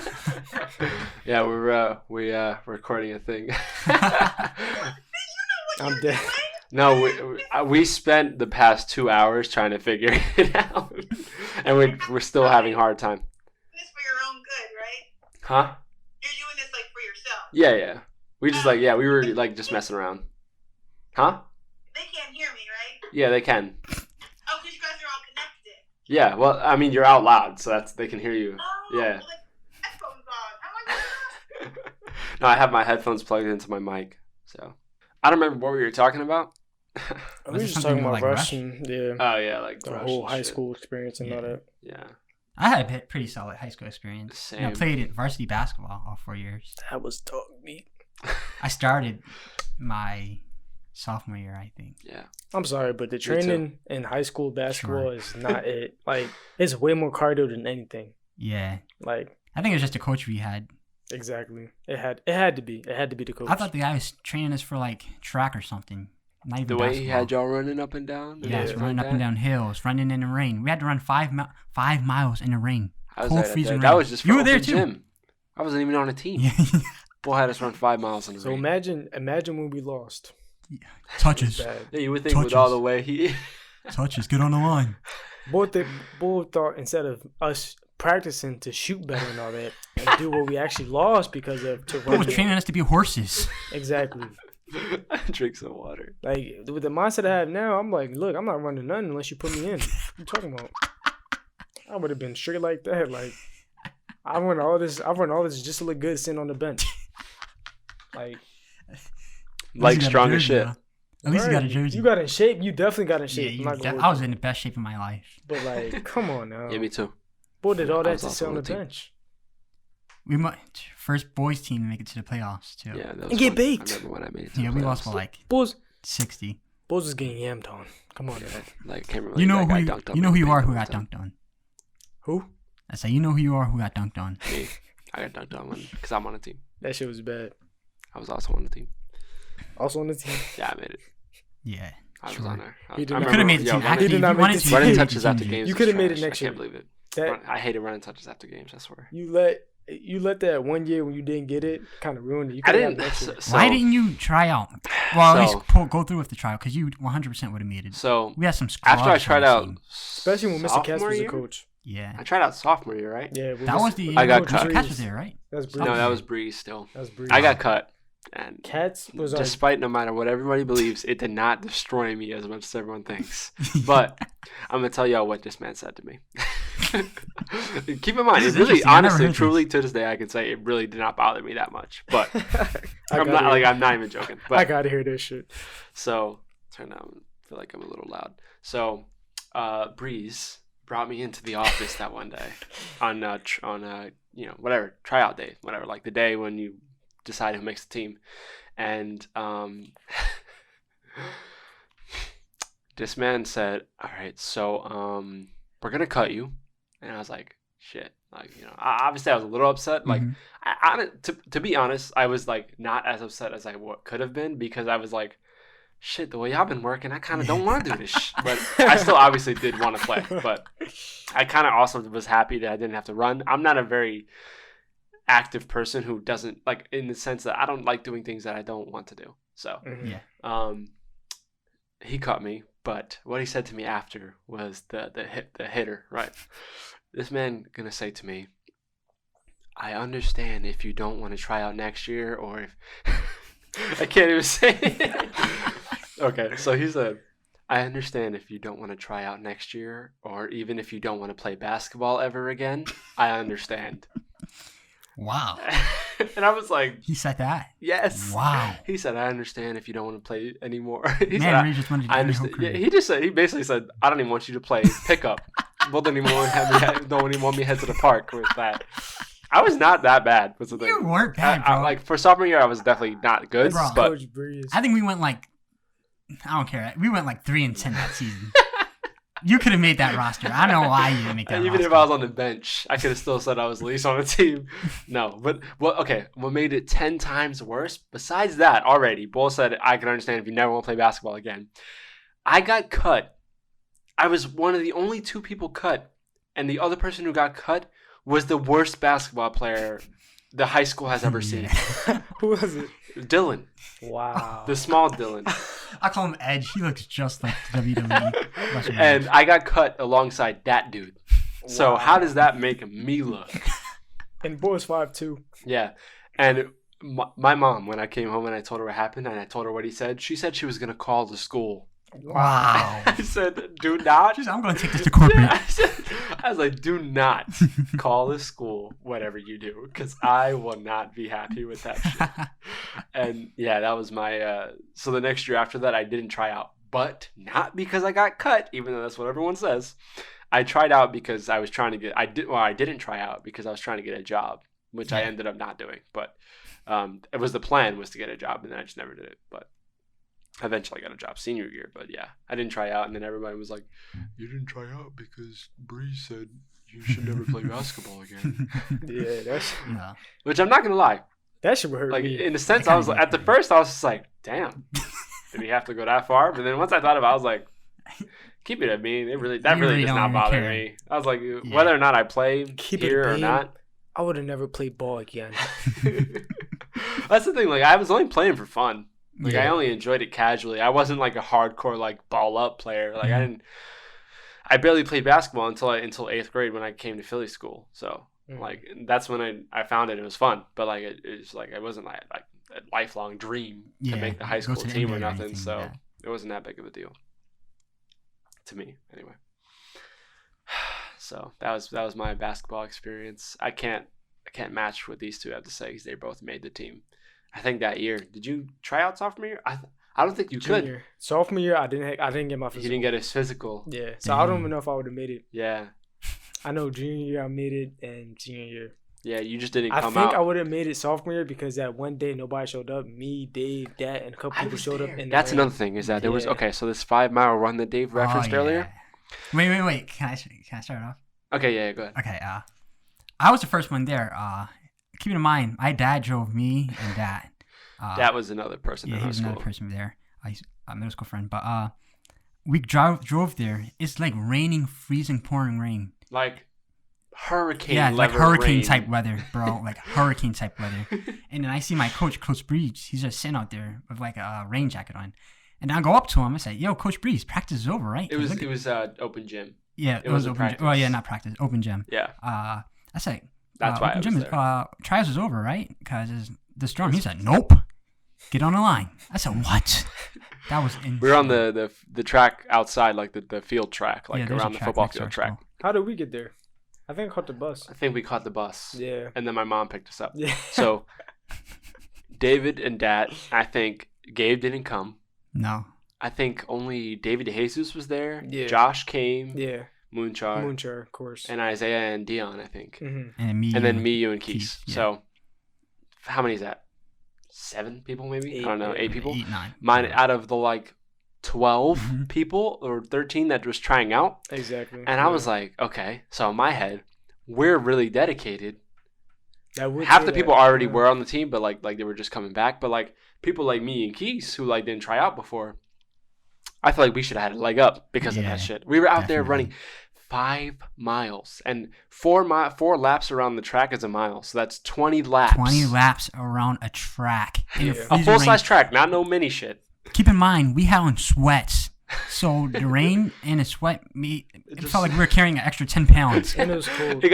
little microphone. Yeah, we're recording a thing. I'm dead. No, we spent the past 2 hours trying to figure it out, and we're still having a hard time. This for your own good, right? Huh? You're doing this like for yourself. Yeah. We just we were like just messing around. Huh? They can't hear me, right? Yeah, they can. Oh, because you guys are all connected. Yeah, well, I mean, you're out loud, so they can hear you. Oh, yeah. Well, the headphones on. I'm like, No, I have my headphones plugged into my mic, so I don't remember what we were talking about. We were just talking about like Russian, yeah. Oh yeah, like the whole high school experience and all that. Yeah. I had a pretty solid high school experience. Same. I played varsity basketball all 4 years. That was dog meat. I started my sophomore year, I think. Yeah. I'm sorry, but the training in high school basketball Sure. is not it. Like, it's way more cardio than anything. Yeah. Like, I think it was just a coach we had. exactly. It had to be. It had to be the coach. I thought the guy was training us for like track or something. Not even The way basketball. he had y'all running up and down. Yeah, it's Yeah. running up and down hills, running in the rain. We had to run 5 miles in the rain. I was Cold, there that freezing day. rain. That was just for You were there open too. gym. I wasn't even on a team. Yeah. Boy had us run 5 miles in the So rain. imagine when we lost. Touches. Bad. Yeah, you would think with all the way he. Touches. Get on the line. Boy thought instead of us practicing to shoot better and all that, and do what we actually lost because of to Boy run. was training us to be horses. Exactly. Drink some water. Like with the mindset I have now, I'm like, look, I'm not running nothing unless you put me in. What you talking about? I would have been straight like that. Like I run all this just to look good sitting on the bench. Like Like you got a strong as jersey, shit. though. At least you got a jersey. You got in shape. You definitely got in Yeah, shape. I'm not gonna I was in the best shape of my life. But like, come on now. Yeah, me too. Boy did all I that was to also sit on on the the team. bench. We might first boys team to make it to the playoffs too. Yeah, that was And get fun. baked. I remember when I made it. To Yeah, the we lost playoffs. by like Bulls 60. was getting yammed on. Come on, Yeah, man. like I can't remember. You know that who guy you, dunked on you know me who in you the are paint who one got time. dunked on. Who? I say you know who you are who got dunked on. Me. I got dunked on because I'm on a team. That shit was bad. I was also on the team. Also on the team. Yeah, I made it. Yeah. I was Sure. on there. He did I not- You could have made remember- the yo, team. running- Actually, did if not you make wanted the to, team. you Running could have touches made the after team. games. You was could have made it trash. next I can't year. believe it. That I hated running touches after games. I swear. you let that one year when you didn't get it kind of ruin it. You I coulda got didn't. it next year. So, Why didn't you try out? Well, at So- least go through with the trial because you 100% would have made it. So We had some scrubs after I tried on the out, team. Especially when Mr. Katz sophomore was a year? coach. Yeah. I tried out sophomore year, right? Yeah, That was the I got Mr. cut. Katz was there, right? That's Breeze. No, that was Breeze still. That's Breeze. I got cut, and Katz was our despite no matter what everybody believes, it did not destroy me as much as everyone thinks. But I'm gonna tell y'all what this man said to me. Keep in mind, This it is really, interesting. I never honestly, heard truly, to this day, I can say it really did not bother me that much. But I I'm not even joking. But I gotta hear this shit. so turn down. I feel like I'm a little loud. So Breeze brought me into the office that one day on whatever tryout day, whatever, like the day when you decide who makes the team, and this man said, "All right, so we're gonna cut you," and I was like, "Shit." Like, obviously I was a little upset. Like, Mhm. to be honest, I was like not as upset as I could have been because I was like, shit, the way I've been working, I kind of don't want to do this. But I still obviously did want to play. But I kind of also was happy that I didn't have to run. I'm not a very active person who doesn't, like, in the sense that I don't like doing things that I don't want to do. So Mhm. Yeah. he caught me. But what he said to me after was the hitter, right? This man gonna say to me, I understand if you don't want to try out next year, or if I can't even say it. Okay, so he said, I understand if you don't want to try out next year, or even if you don't want to play basketball ever again. I understand. Wow. And I was like, He said that? yes. Wow. He said, I understand if you don't want to play anymore. He said, Man, Ray just wanted to I do his whole understand. career. Yeah, he basically said, I don't even want you to play pickup. Well, don't even want me to head to the park with that. I was not that bad. Was the thing. You weren't bad, bro. Like for sophomore year, I was definitely not good. Bro. But Coach Breeze. I think we went like, I don't care. We went like 3-10 that season. You could have made that roster. I don't know why you didn't make that even roster. if I was on the bench, I could have still said I was least on the team. No, but what made it 10 times worse? Besides that, already, Bull said I can understand if you never want to play basketball again. I got cut. I was one of the only 2 people cut, and the other person who got cut was the worst basketball player the high school has ever seen. Who was it? Dylan, Wow. the small Dylan. I call him Edge. He looks just like the WWE. Wrestler And Edge. I got cut alongside that dude. So Wow. how does that make me look? And boys 5'2". Yeah. And my mom, when I came home and I told her what happened and I told her what he said, she said she was going to call the school. Wow. I said, do not. I'm going to take this to corporate. I was like, do not call the school, whatever you do, because I will not be happy with that shit. And yeah, that was my, so the next year after that, I didn't try out, but not because I got cut, even though that's what everyone says. I tried out because I was trying to get, I didn't try out because I was trying to get a job, which I ended up not doing, but it was the plan was to get a job and then I just never did it. But Eventually I got a job senior year, but yeah, I didn't try out, and then everybody was like, "You didn't try out because Bree said you should never play basketball again." Yeah, that's No. Which I'm not gonna lie, that should hurt like me. in a sense, That I was kinda at the hurt. first I was just like, "Damn, did we have to go that far?" But then once I thought about it, I was like, "Keep it at me. That You really really does don't not even bother care. me." I was like, whether or not I play Keep it here or being- not. I would have never played ball again. That's the thing. Like I was only playing for fun. Like I Yeah. only enjoyed it casually. I wasn't like a hardcore like ball up player. Like Mhm. I barely played basketball until 8th grade when I came to Philly school. So Mhm. like that's when I found it. It was fun, but like it's like it wasn't like a lifelong dream to Yeah, make the high go school to the team or NBA or nothing. anything So like that. it wasn't that big of a deal to me anyway. So that was my basketball experience. I can't match what these two have to say because they both made the team. I think that year. Did you try out sophomore year? I don't think you could. Junior. Sophomore year, I didn't get my He physical. didn't get his physical. Yeah, so I don't even know if I would have made it. Yeah. I know junior year I made it, and senior year Yeah, you just didn't I come think out. I would have made it sophomore year because that one day nobody showed up. Me, Dave, Dad, and a couple I people was showed there. up. And That's another thing is that there was Yeah. okay. So this 5-mile run that Dave referenced Oh, earlier. yeah. Wait. Can I start off? Okay, yeah, go ahead. Okay. I was the first one there. Keep in mind, my dad drove me and Dad. That was another person Yeah, in he high was school. another person there. A middle school friend. But we drove there. It's like raining, freezing, pouring rain. Like hurricane. Yeah, like level hurricane rain. type weather, bro. Like hurricane type weather. And then I see my Coach Breeze. He's just sitting out there with like a rain jacket on. And I go up to him. I say, "Yo, Coach Breeze, practice is over, right?" It was Look at- open gym. yeah, it it was wasn't open. practice. Well, yeah, not practice, open gym. Yeah, I said, That's why I open was gym there. trials is over, right? Because the storm. He said, "Nope, get on the line." I said, "What?" That was insane. we were on the track outside, like the field track, like Yeah, there's a around the track football next to field our track. school. How did we get there? I think I caught the bus. I think we caught the bus. Yeah. And then my mom picked us up. Yeah. So David and Dad, I think Gabe didn't come. No. I think only David DeJesus was there. Yeah. Josh came. Yeah. Moonchar. Moonchar, of course. And Isaiah and Dion, I think. Mm-hmm. And then me. And then me, you, and Keith. Keith, yeah. So how many is that? 7 people maybe? I don't know. 8 people? 8, 9. Mine out of the like 12 Mhm. people or 13 that was trying out. Exactly. And I was like, okay. So in my head, we're really dedicated. I would Half say the that, people already yeah. were on the team, but like they were just coming back. But like people like me and Keith who like didn't try out before, I feel like we should have had a leg up because of Yeah, that shit. We were out there definitely. running 5 miles, and 4 laps around the track is a mile, so that's 20 laps. 20 laps around a track. In Yeah. a A freezing full size rain. track, not no mini shit. Keep in mind, we had on sweats. So the rain and the sweat, it just- felt like we were carrying an extra 10 pounds. And it was cold. We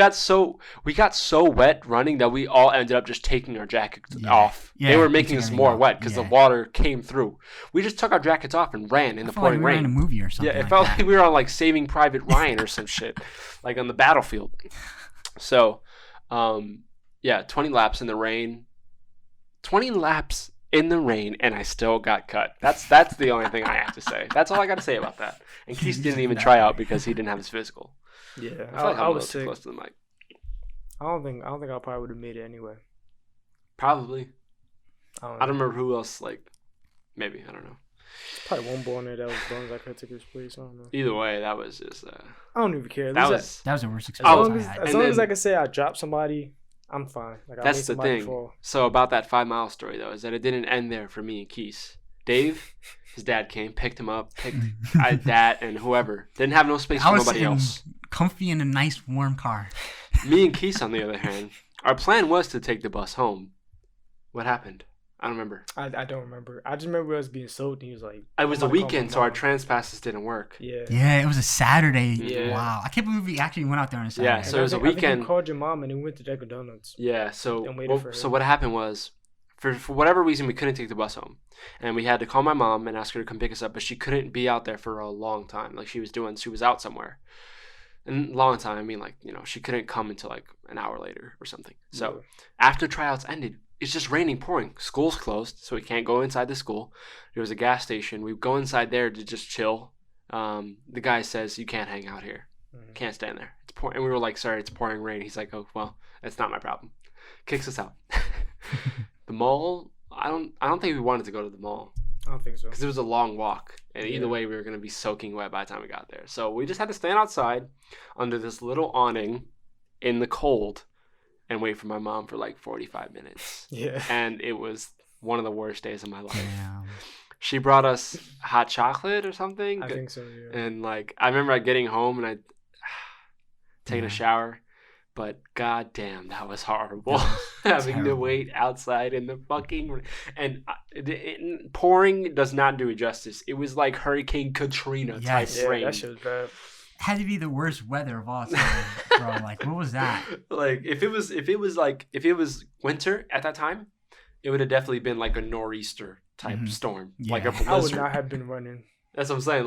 got so wet running that we all ended up just taking our jackets Yeah. off. Yeah, They were we making took us everything more off. wet because the Yeah. water came through. We just took our jackets off and ran in I the felt like pouring we were in a rain. movie or something. Yeah, it like felt that. like we were on like Saving Private Ryan or some shit, like on the battlefield. So, 20 laps in the rain. 20 laps in the rain, and I still got cut. That's the only thing I have to say. That's all I got to say about that. And Keith didn't even try out because he didn't have his physical. Yeah. I feel like I I'm a little was too sick. close to the mic. I don't think I probably would have made it anyway. Probably. I I don't remember who else. Like, maybe I don't know. Probably one boy in there that was bums. I could take his place. I don't know. Either way, that was just. I don't even care. At That least was. That was the worst as experience long I as, had. as, And long as then- I can say I dropped somebody, I'm fine. Like I made That's the somebody thing. fall. So about that 5-mile story though, is that it didn't end there for me and Keith. Dave, his dad came, picked him up, picked Dad and whoever. Didn't have no space I for was nobody sitting else. comfy in a nice warm car. Me and Keith, on the other hand, our plan was to take the bus home. What happened? I don't remember. I don't remember. I just remember us being sold, and he was like, It was the "I'm gonna call weekend, my so our mom." trans passes didn't work. Yeah. Yeah, it was a Saturday. Yeah. Wow. I can't believe we actually went out there on a Saturday. Yeah, And so it was a I think weekend. you called your mom, and then we went to Dunkin' Donuts. Yeah, so And waited for her. so what happened was, for whatever reason, we couldn't take the bus home, and we had to call my mom and ask her to come pick us up, but she couldn't be out there for a long time. Like she was out somewhere, and long time. I mean, like she couldn't come until like an hour later or something. So after tryouts ended, it's just raining, pouring. School's closed, so we can't go inside the school. There was a gas station. We go inside there to just chill. The guy says you can't hang out here. Mhm. Can't stand there. It's pouring, and we were like, sorry, it's pouring rain. He's like, oh well, that's not my problem. Kicks us out. The mall. I don't think we wanted to go to the mall. I don't think so. Because it was a long walk, and either way, we were gonna be soaking wet by the time we got there. So we just had to stand outside under this little awning in the cold and wait for my mom for like 45 minutes. Yeah. And it was one of the worst days of my life. Damn. She brought us hot chocolate or something. I think so, yeah. And like I remember getting home and I taking a shower, but goddamn, that was horrible. Having to terrible. wait outside in the fucking pouring does not do it justice. It was like Hurricane Katrina Yes. type Yeah, rain. that shit was bad. Had to be the worst weather of all time, bro. Like, what was that? Like if it was winter at that time, it would have definitely been like a nor'easter type storm, Yeah. like a blizzard. I would not have been running. That's what I'm saying.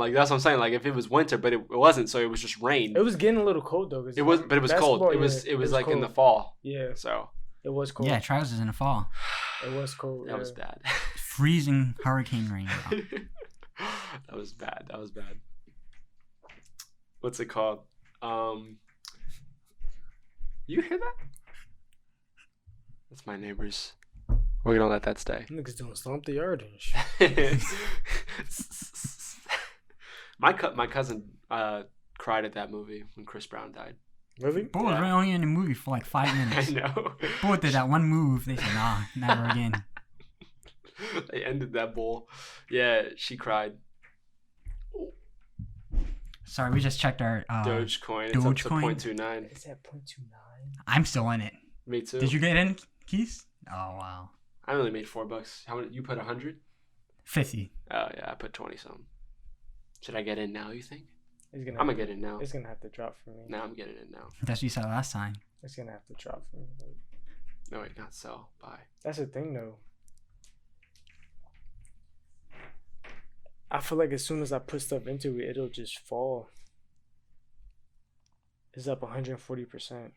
Like if it was winter, but it wasn't, so it was just rain. It was getting a little cold though. It was cold. It was like cold. in the fall. Yeah, So it was cold. Yeah, trials is in the fall. It was cold. that was bad. Freezing hurricane rain. Bro. That was bad. What's it called? You hear that? That's my neighbors. We're gonna let that stay. Niggas doing stomp the yard and shit. My cousin cried at that movie when Chris Brown died. Really? Boy was really only in the movie for like 5 minutes. I know. Boy did that one move. They said, nah, never again. They ended that bull. Yeah, she cried. Sorry, we just checked our Dogecoin. It's up to Dogecoin? 0.29. It's at 0.29. I'm still in it. Me too. Did you get in, Keith? Oh, wow. I only made $4. How many? You put 100? 50. Oh yeah, I put 20 something. Should I get in now? You think? I'm gonna get in now. It's gonna have to drop for me. No, I'm getting in now. That's what you said last time. It's gonna have to drop for me. No, wait, not sell. Buy. That's the thing though. I feel like as soon as I put stuff into it, it'll just fall. It's up 140%.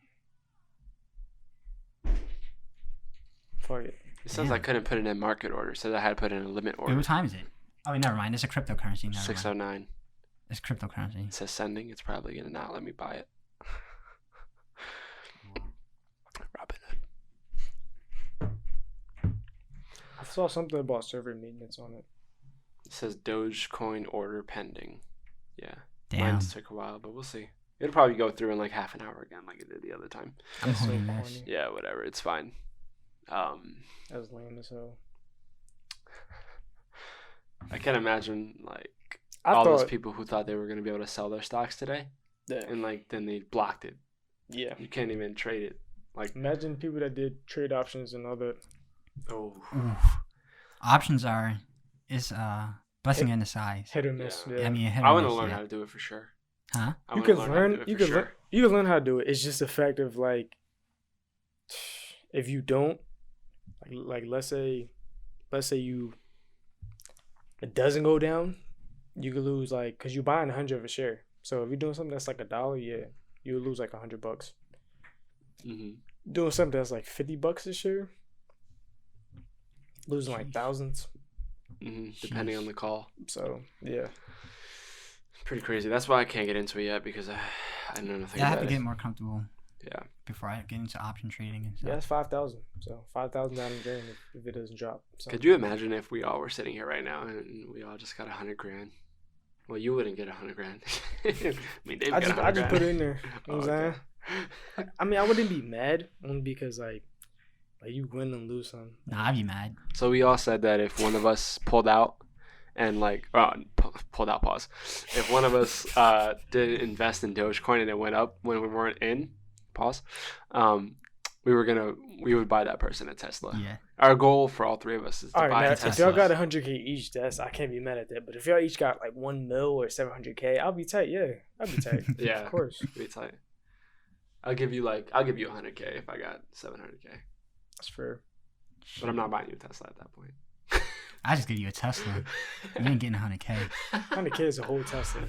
Fuck it. It says I couldn't put it in market order. It says I had to put in a limit Wait, order. what time is it? Oh, wait, never mind. It's a cryptocurrency. Never mind. 609. It's cryptocurrency. It says sending. It's probably gonna not let me buy it. Robinhood. I saw something about server maintenance on it. It says Dogecoin order pending. Yeah. Damn. Mine took a while, but we'll see. It'll probably go through in like half an hour again, like it did the other time. I'm That's so holding this. corny. Yeah, whatever. It's fine. That's lame as hell. I can't imagine like I all thought, those people who thought they were gonna be able to sell their stocks today, Yeah. and like then they blocked it. Yeah. You can't even trade it. Like Imagine people that did trade options and all that. oh, Oof. Options are blessing in disguise. Hit or miss. Yeah. Yeah. I mean, hit I or want to miss, learn yeah. how to do it for sure. Huh? I You wanna can how to learn. do it You for can. sure. You can learn how to do it. It's just the fact of like, if you don't, like let's say you, it doesn't go down, you could lose like, cause you're buying 100 of a share. So if you're doing something that's like $1, yeah, you lose like $100. Mm-hmm. Doing something that's like $50 a share, losing like thousands. Mm-hmm. Depending on the call. So yeah, Pretty crazy. That's why I can't get into it yet because I know nothing Yeah, I about have to it. get more comfortable Yeah. before I get into option trading and stuff. yeah, it's 5,000. So 5,000 down the drain if it doesn't drop. So. Could you imagine if we all were sitting here right now and we all just got $100,000? Well, you wouldn't get $100,000. I mean, Dave I got just $100,000. put it in there. You know what I'm Oh, okay. saying? I mean, I wouldn't be mad only because like you win and lose some. Nah, I'd be mad. So we all said that if one of us pulled out and like pulled out, pause. If one of us did invest in Dogecoin and it went up when we weren't in, pause. We would buy that person a Tesla. Yeah. Our goal for all three of us is to All buy right, a now if Tesla. y'all got 100K each, I can't be mad at that. But if y'all each got like 1 mil or 700K, I'll be tight. Yeah, I'll be tight. Yeah. Of course. Be tight. I'll give you 100K if I got 700K. That's fair. But I'm not buying you a Tesla at that point. I just give you a Tesla. You ain't getting 100K. 100K is a whole Tesla.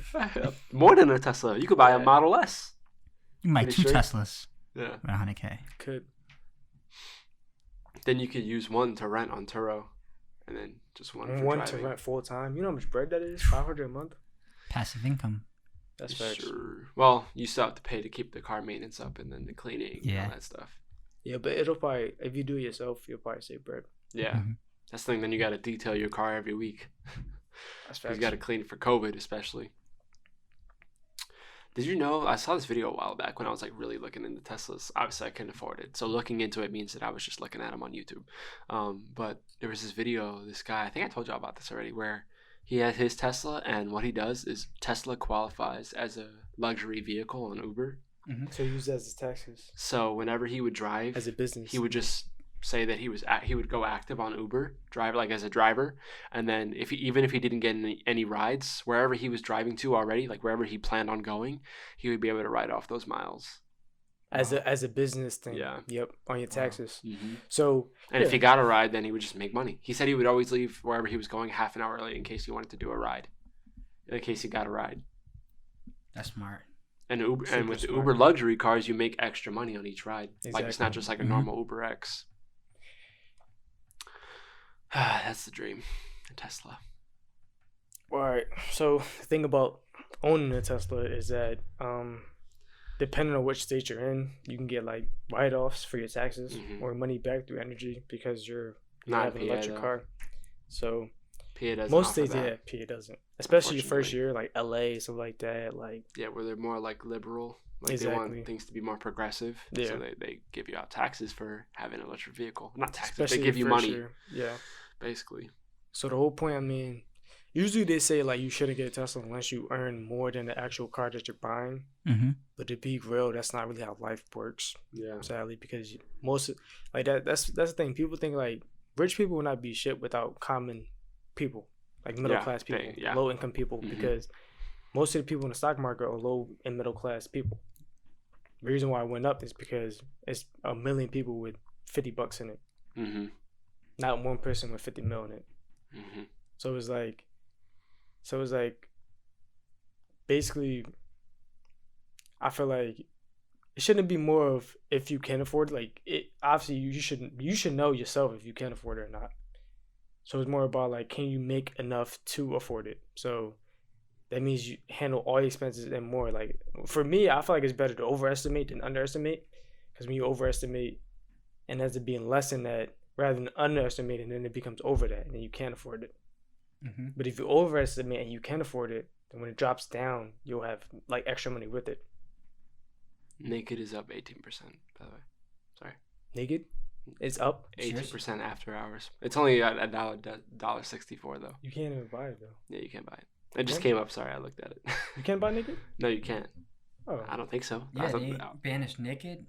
More than a Tesla. You could buy a Yeah. Model S. You can buy Pretty 2 sure. Teslas Yeah. with 100K. Could. Then you could use one to rent on Turo, and then just one for One driving. to rent full time. You know how much bread that is? 500 a month. Passive income. That's facts. Sure. Well, you still have to pay to keep the car maintenance up and then the cleaning and Yeah. all that stuff. Yeah, but it'll probably if you do it yourself, you'll probably save bread. Yeah. Mhm. That's the thing. Then you got to detail your car every week. That's You got to clean it for COVID, especially. Did you know? I saw this video a while back when I was like really looking into Teslas. Obviously, I couldn't afford it, so looking into it means that I was just looking at them on YouTube. But there was this video. This guy, I think I told y'all about this already, where he has his Tesla, and what he does is Tesla qualifies as a luxury vehicle on Uber. Mm-hmm. So he uses as his taxes. So whenever he would drive as a business, he would just say that he would go active on Uber, drive like as a driver, and then even if he didn't get any rides wherever he was driving to already, like wherever he planned on going, he would be able to write off those miles as a business thing. Yeah. Yep. On your taxes. Mm-hmm. So if he got a ride, then he would just make money. He said he would always leave wherever he was going half an hour early in case he wanted to do a ride, in case he got a ride. That's smart. And Uber, and with smart. Uber luxury cars, you make extra money on each ride. Exactly. Like it's not just like a normal Uber X. That's the dream, a Tesla. All right. So the thing about owning a Tesla is that depending on which state you're in, you can get like write-offs for your taxes or money back through energy because you have an electric car. So PA doesn't most offer states, that. PA doesn't. Especially your first year, like LA, something like that. Like where they're more like liberal. Like exactly. they want things to be more progressive. Yeah. So they give you out taxes for having an electric vehicle. Not taxes, especially they give you money. Year. Yeah. Basically. So the whole point, I mean, usually they say like you shouldn't get a Tesla unless you earn more than the actual car that you're buying. Mm-hmm. But to be real, that's not really how life works. Yeah. Sadly, because that's the thing. People think like rich people will not be shit without common people, like middle class people, low income people, because most of the people in the stock market are low and middle class people. The reason why it went up is because it's a million people with $50 in it. Mm-hmm. Not one person with 50 mil in it. Mm-hmm. So it's like, basically, I feel like it shouldn't be more of if you can afford it. Like it, obviously you should know yourself if you can afford it or not. So it's more about like, can you make enough to afford it? So that means you handle all your expenses and more. Like for me, I feel like it's better to overestimate than underestimate, because when you overestimate and ends up being less than that, rather than underestimate, and then it becomes over that, and then you can't afford it. Mm-hmm. But if you overestimate and you can afford it, then when it drops down, you'll have like extra money with it. Naked is up 18%, by the way. Sorry. Naked is up 18% after hours. It's only $1.64 though. You can't even buy it though. Yeah, you can't buy it. It just came up. Sorry, I looked at it. You can't buy Naked? No, you can't. Oh, I don't think so. Yeah, they banished Naked.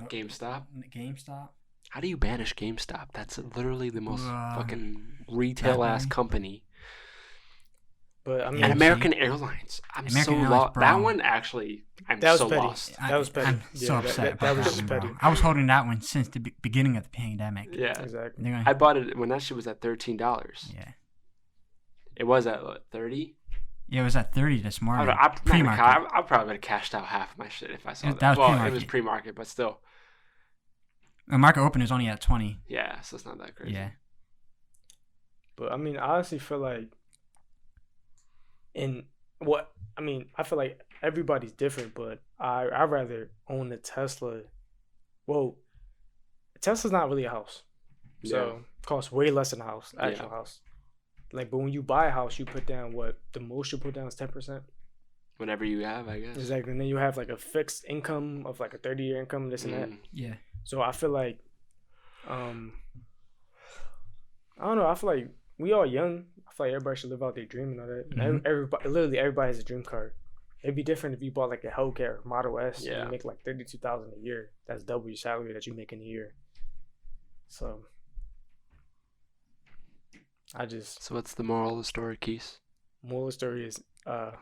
GameStop. How do you banish GameStop? That's literally the most fucking retail ass company. But I mean, and American Airlines. I'm so lost. That one actually, I'm so lost. That was petty. I'm so upset. That was just petty. I was holding that one since the beginning of the pandemic. Yeah, exactly. I bought it when that shit was at $13. Yeah. It was at what, 30? Yeah, it was at 30 this morning. I probably would have cashed out half of my shit if I saw that. Well, it was pre-market, but still. The market open is only at 20. Yeah, so it's not that crazy. Yeah. But I mean, I honestly feel like I feel like everybody's different, but I'd rather own a Tesla. Well, Tesla's not really a house. So it costs way less than a house, actual house. Like, but when you buy a house, you put down the most you put down is 10%. Whatever you have, I guess. Exactly. And then you have like a fixed income of like a 30-year income, this and that. Yeah. So I feel like, I don't know. I feel like we all young. I feel like everybody should live out their dream and all that. Mm-hmm. Everybody has a dream car. It'd be different if you bought like a Hellcat or Model S and you make like $32,000 a year. That's double your salary that you make in a year. So So what's the moral of the story, Keith? Moral of the story is I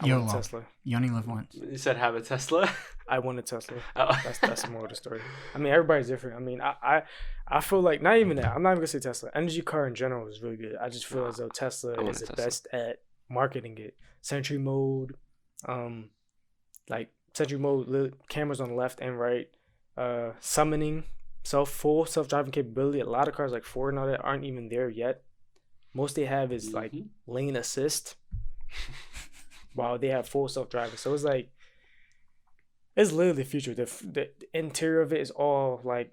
want a Tesla. You only live once. You said have a Tesla? I want a Tesla. Oh. That's the moral of the story. I mean, everybody's different. I mean, I feel like not even that. I'm not even gonna say Tesla. Energy car in general is really good. I just feel as though Tesla is the best at marketing it. Sentry mode, cameras on the left and right, summoning, full self-driving capability. A lot of cars like Ford and all that aren't even there yet. Most they have is like lane assist, while they have full self-driving. So it's like, it's literally the future. The interior of it is all like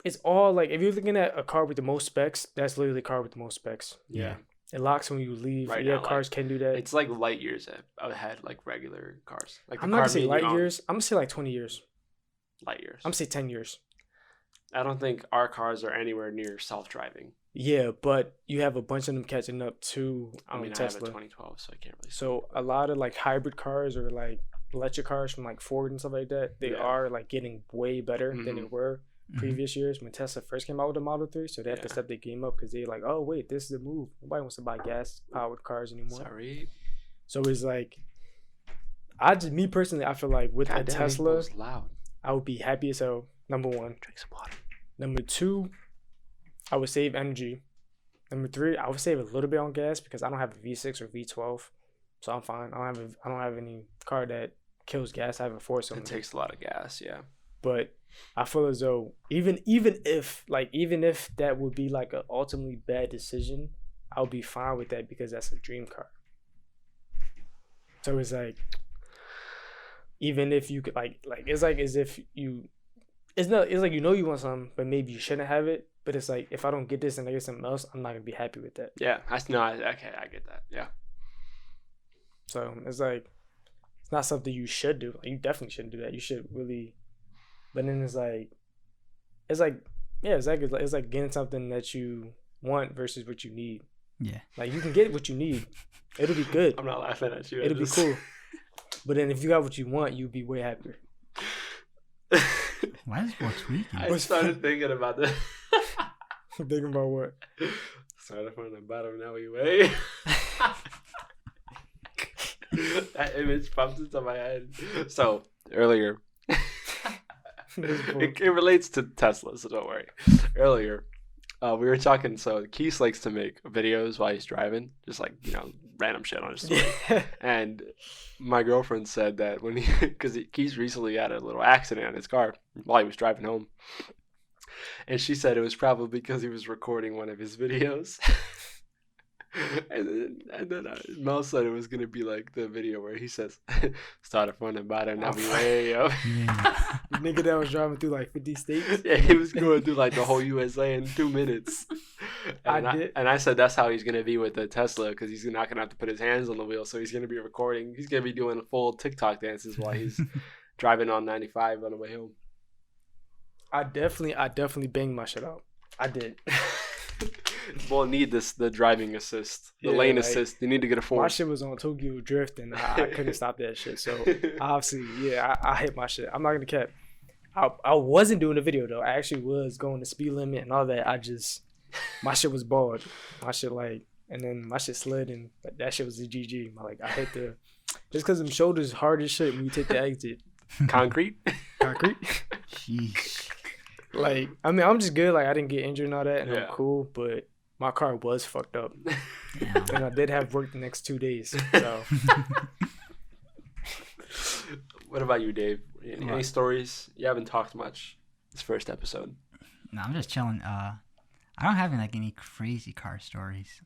it's all like if you're looking at a car with the most specs, that's literally a car with the most specs. Yeah. It locks when you leave. Right Yeah, now, cars can do that. It's like light years ahead, like regular cars. Like I'm not gonna say light years. I'm gonna say like 20 years. Light years. I'm gonna say 10 years. I don't think our cars are anywhere near self-driving. Yeah, but you have a bunch of them catching up to I mean, Tesla. I have a 2012, so I can't really. So a lot of like hybrid cars or like electric cars from like Ford and stuff like that, they are like getting way better than they were previous years when Tesla first came out with the Model 3. So they have to step their game up because they're like, oh wait, this is the move. Nobody wants to buy gas powered cars anymore. Sorry. So it's like, me personally, I feel like with a Tesla, loud. I would be happy as hell. Number one. Drink some water. Number two, I would save energy. Number three, I would save a little bit on gas because I don't have a V6 or V12, so I'm fine. I don't have any car that kills gas. I have a 4-cylinder. It takes a lot of gas, yeah. But I feel as though even if that would be like an ultimately bad decision, I would be fine with that because that's a dream car. So it's like, even if you could like it's like as if you, it's like you know you want something, but maybe you shouldn't have it. But it's like if I don't get this and I get something else, I'm not gonna be happy with that. Yeah, okay, I get that. Yeah. So it's like it's not something you should do. Like, you definitely shouldn't do that. You should really. But then it's like yeah, exactly. It's like getting something that you want versus what you need. Yeah. Like you can get what you need. It'll be good. I'm not laughing at you. It'll be cool. But then if you got what you want, you'll be way happier. Why is it tweaking? I started thinking about this. Thinking about what? Started from the bottom, now we way. That image pops into my head. So earlier, it relates to Tesla, so don't worry. Earlier, we were talking. So Keith likes to make videos while he's driving, just like random shit on his story. And my girlfriend said that because Keith recently had a little accident in his car while he was driving home, and she said it was probably because he was recording one of his videos. And then Mel said it was gonna be like the video where he says, "Started from the bottom, now we way up." Yeah. The nigga that was driving through like 50 states. Yeah, he was going through like the whole USA in 2 minutes. And I said that's how he's gonna be with the Tesla because he's not gonna have to put his hands on the wheel, so he's gonna be recording. He's gonna be doing full TikTok dances while he's driving on 95 on the way home. I definitely banged my shit out. I did. We'll need the driving assist, the lane assist. You need to get a Ford. My shit was on Tokyo Drift, and I couldn't stop that shit. So obviously, I hit my shit. I'm not gonna cap. I wasn't doing the video though. I actually was going the speed limit and all that. My shit was bald. My shit and then my shit slid, and that shit was the GG. I hit just because them shoulders hard as shit when you take the exit. Concrete. Sheesh. I'm just good. I didn't get injured and all that, and I'm cool. But my car was fucked up, Yeah. and I did have work the next 2 days. So, what about you, Dave? Any stories? You haven't talked much this first episode. No, I'm just chilling. I don't have any crazy car stories.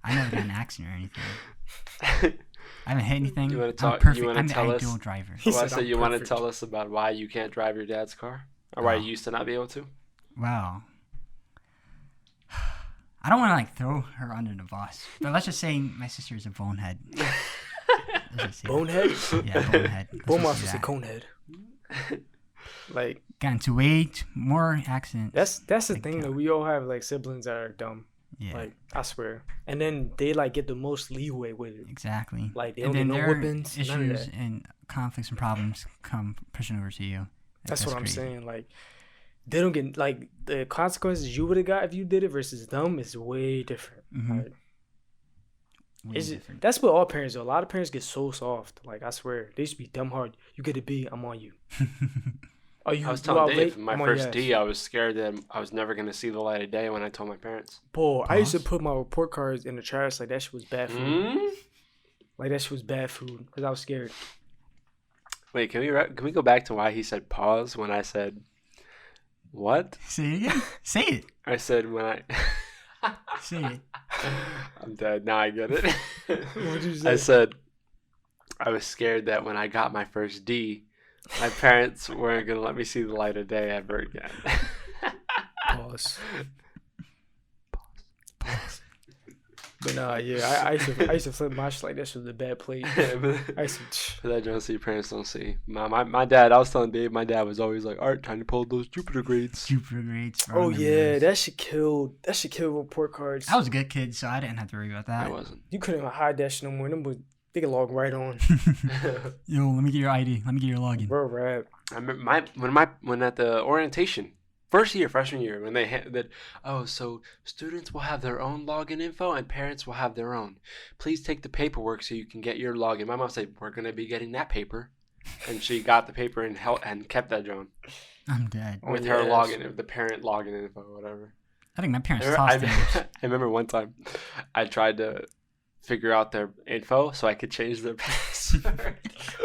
I never got in an accident or anything. I haven't hit anything. You want to talk? I'm perfect. You want I'm to the tell ideal us? driver. So you want to tell us about why you can't drive your dad's car, or why you used to not be able to? Well, I don't want to throw her under the bus, but let's just say my sister is a bonehead. Bonehead? Yeah, bonehead. Bonehead is a conehead. Got into way more accidents. That's the thing that we all have siblings that are dumb. Yeah. I swear. And then they get the most leeway with it. Exactly. They don't get no whippings, issues none of that. and conflicts and problems come pushing over to you. That's what crazy. I'm saying. They don't get the consequences you would have got if you did it versus them is way different. Mm-hmm. Way different. That's what all parents do. A lot of parents get so soft. I swear they used to be dumb hard. You get a B, I'm on you. I was telling Dave, my first D, I was scared that I was never going to see the light of day when I told my parents. Boy, I used to put my report cards in the trash that shit was bad food. Mm? That shit was bad food because I was scared. Wait, can we go back to why he said pause when I said what? Say it again. Say it. I said when I... Say it. I'm dead. Now I get it. What did you say? I said I was scared that when I got my first D, my parents weren't going to let me see the light of day ever again. Pause. But nah, yeah, I used to flip my shit like this with a bad plate. I used to. For that John C. parents don't see. My dad, I was telling Dave, my dad was always like, "Art, time to pull those Jupiter grades." Jupiter grades. Oh yeah, that shit killed report cards. I was a good kid, so I didn't have to worry about that. I wasn't. You couldn't even hide that shit no more. They could log right on. Yo, let me get your ID. Let me get your login. Bro, rap. I remember when at the orientation, freshman year, when they had that, so students will have their own login info and parents will have their own. Please take the paperwork so you can get your login. My mom said, we're going to be getting that paper. And she got the paper and kept that, John. I'm dead. With her login, the parent login info or whatever. I think my parents tossed it. I remember one time I tried to figure out their info so I could change their password.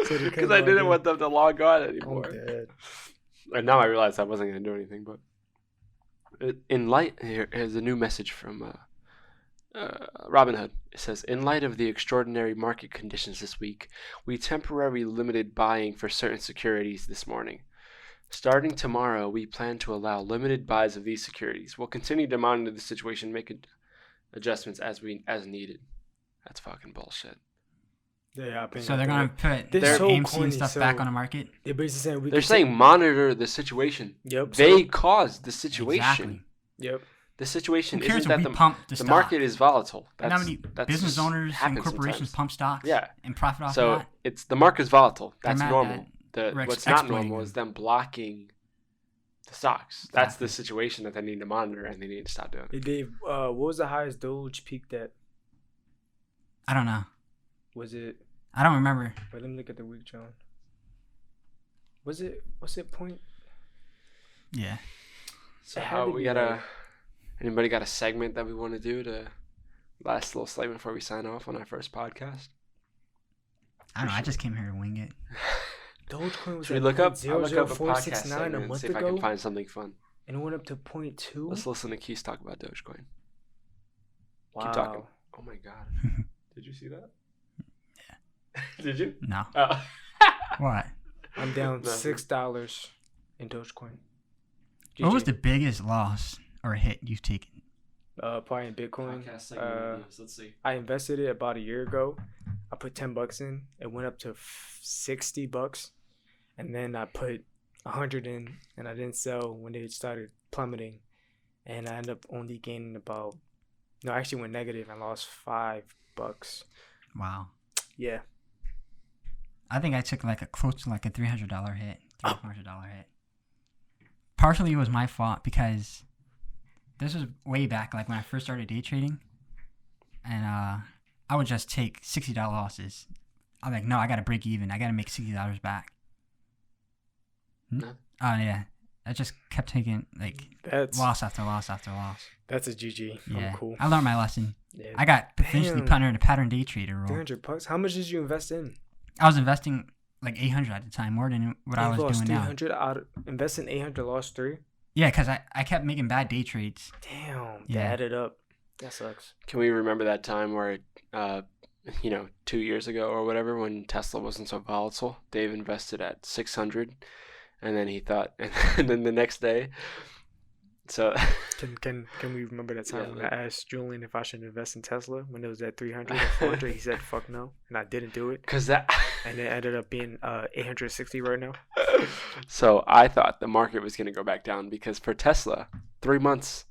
Because I didn't want them to log on anymore. And now I realize I wasn't going to do anything. But in light, here's a new message from Robinhood. It says, in light of the extraordinary market conditions this week, we temporarily limited buying for certain securities this morning. Starting tomorrow, we plan to allow limited buys of these securities. We'll continue to monitor the situation and make adjustments as needed. That's fucking bullshit. Yeah, so they're gonna put their AMC and stuff back on the market. They're basically saying saying monitor the situation. Yep. They caused the situation. Exactly. Yep. The situation isn't that the market is volatile. That's how many business owners and corporations pump stocks. Yeah. And profit off so that. it's the market's volatile. That's normal. What's not normal them. is them blocking the stocks. Exactly. That's the situation that they need to monitor and they need to stop doing. Hey Dave, what was the highest Doge peaked at? I don't know. Was it? I don't remember. Wait, let me look at the week, John. What's it point? Yeah. So how we gotta? Anybody got a segment that we want to do to last little segment before we sign off on our first podcast? I don't know. I just came here to wing it. Dogecoin was Should we look up? I'll look up a podcast segment a month and see if I can find something fun. And it went up to 0.2. Let's listen to Keith talk about Dogecoin. Wow. Keep talking. Oh my god. Did you see that? Yeah. Did you? No. Oh. What? I'm down $6 in Dogecoin. GG. What was the biggest loss or hit you've taken? Probably in Bitcoin. Let's see. I invested it about a year ago. I put $10 in. It went up to $60, and then I put 100 in, and I didn't sell when they started plummeting, and I ended up only gaining I actually went negative and lost $5. Wow. Yeah. I think I took close to a $300 hit, $400 hit. Partially it was my fault because this was way back, when I first started day trading, and I would just take $60 losses. I'm like, no, I gotta break even. I gotta make $60 back. No. Oh yeah, I just kept taking loss after loss after loss. That's a GG. Yeah, I'm cool. I learned my lesson. Yeah. I got eventually put under the pattern day trader rule. $300. How much did you invest in? I was investing $800 at the time, more than what I was doing now. Invest in 800, lost 3. Yeah, because I kept making bad day trades. Damn, yeah. That added up. That sucks. Can we remember that time where, 2 years ago or whatever, when Tesla wasn't so volatile? Dave invested at 600, and then he thought, and then the next day. So can we remember that time when I asked Julian if I should invest in Tesla when it was at 300 or 400? He said fuck no, and I didn't do it. And it ended up being 860 right now. So I thought the market was going to go back down because for Tesla, 3 months.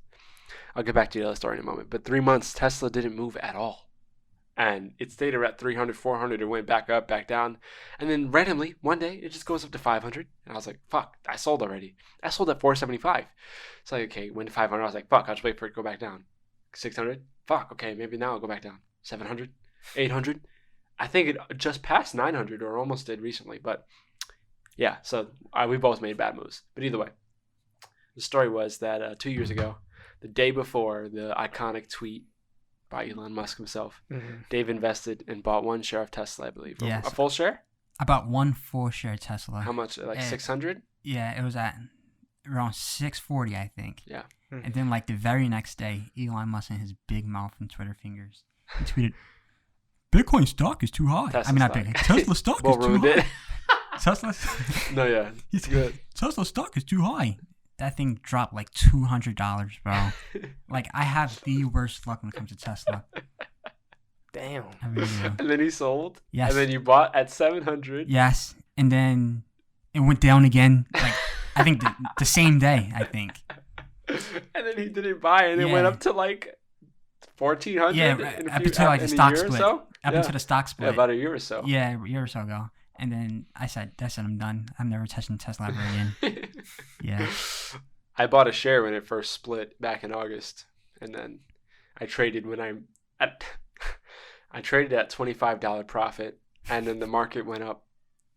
I'll get back to the other story in a moment, but 3 months Tesla didn't move at all. And it stayed around 300, 400, it went back up, back down. And then randomly, one day, it just goes up to 500. And I was like, fuck, I sold already. I sold at 475. It's like, okay, went to 500. I was like, fuck, I'll just wait for it to go back down. 600? Fuck, okay, maybe now I'll go back down. 700? 800? I think it just passed 900 or almost did recently. But yeah, so we both made bad moves. But either way, the story was that 2 years ago, the day before the iconic tweet by Elon Musk himself, Dave invested and bought 1 share of Tesla, I believe. Yes. A full share? I bought 1 full share of Tesla. How much? 600? Yeah, it was at around 640, I think. Yeah. And then the very next day, Elon Musk and his big mouth and Twitter fingers, he tweeted, "Bitcoin stock is too high." Tesla stock is too high. Tesla. No, yeah. He's good. Tesla stock is too high. that thing dropped like $200, bro. Like, I have the worst luck when it comes to Tesla. Damn. I really do. And then he sold. Yes. And then you bought at 700. Yes, and then it went down again. Like, I think the same day. I think. And then he didn't buy it. And it went up to like 1,400. Yeah, up until like the stock split. So? Up until the stock split. Yeah, about a year or so. Yeah, a year or so ago. And then I said, I'm done. I'm never touching Tesla ever again. Yeah. I bought a share when it first split back in August. And then I traded I traded at $25 profit. And then the market went up.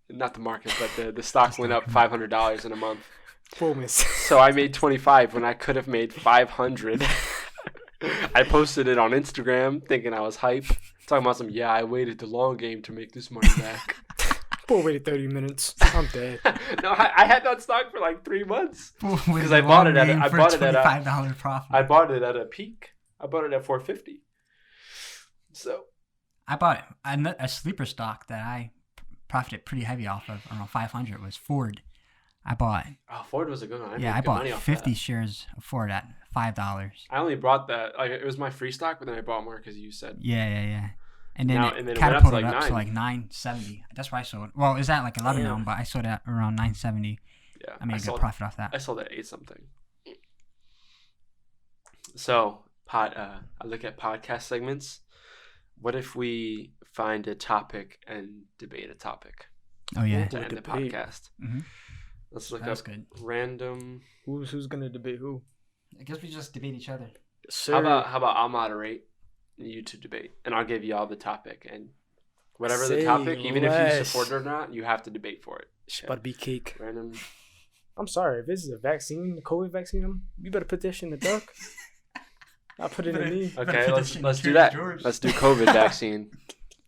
Not the market, but the stock went up $500 in a month. So I made 25 when I could have made 500. I posted it on Instagram thinking I was hype. Talking about I waited the long game to make this money back. Poor waited 30 minutes. I'm dead. No, I had that stock for like 3 months Because I bought it at $25 profit. I bought it at a peak. I bought it at 450. So I bought a sleeper stock that I profited pretty heavy off of. Around 500 was Ford. I bought. Oh, Ford was a good one. I bought 50 shares of Ford at $5. I only bought that. Like, it was my free stock, but then I bought more because you said. Yeah. And then it catapulted up to like 970. That's why I sold. Well, it's at like 11 now, but I sold at around 970. Yeah, I made a good profit off that. I sold at 8 something. So, I look at podcast segments. What if we find a topic and debate a topic? Oh yeah. To end the podcast. Mm-hmm. Let's look up random. Who's gonna debate who? I guess we just debate each other. Sir. How about I'll moderate and you two debate, and I'll give you all the topic, and whatever the topic, even if you support it or not, you have to debate for it. It's about to be cake. Random. I'm sorry, if this is a vaccine, the COVID vaccine, you better put that shit in the duck. I'll put it in me. Okay, let's do that. Let's do COVID vaccine.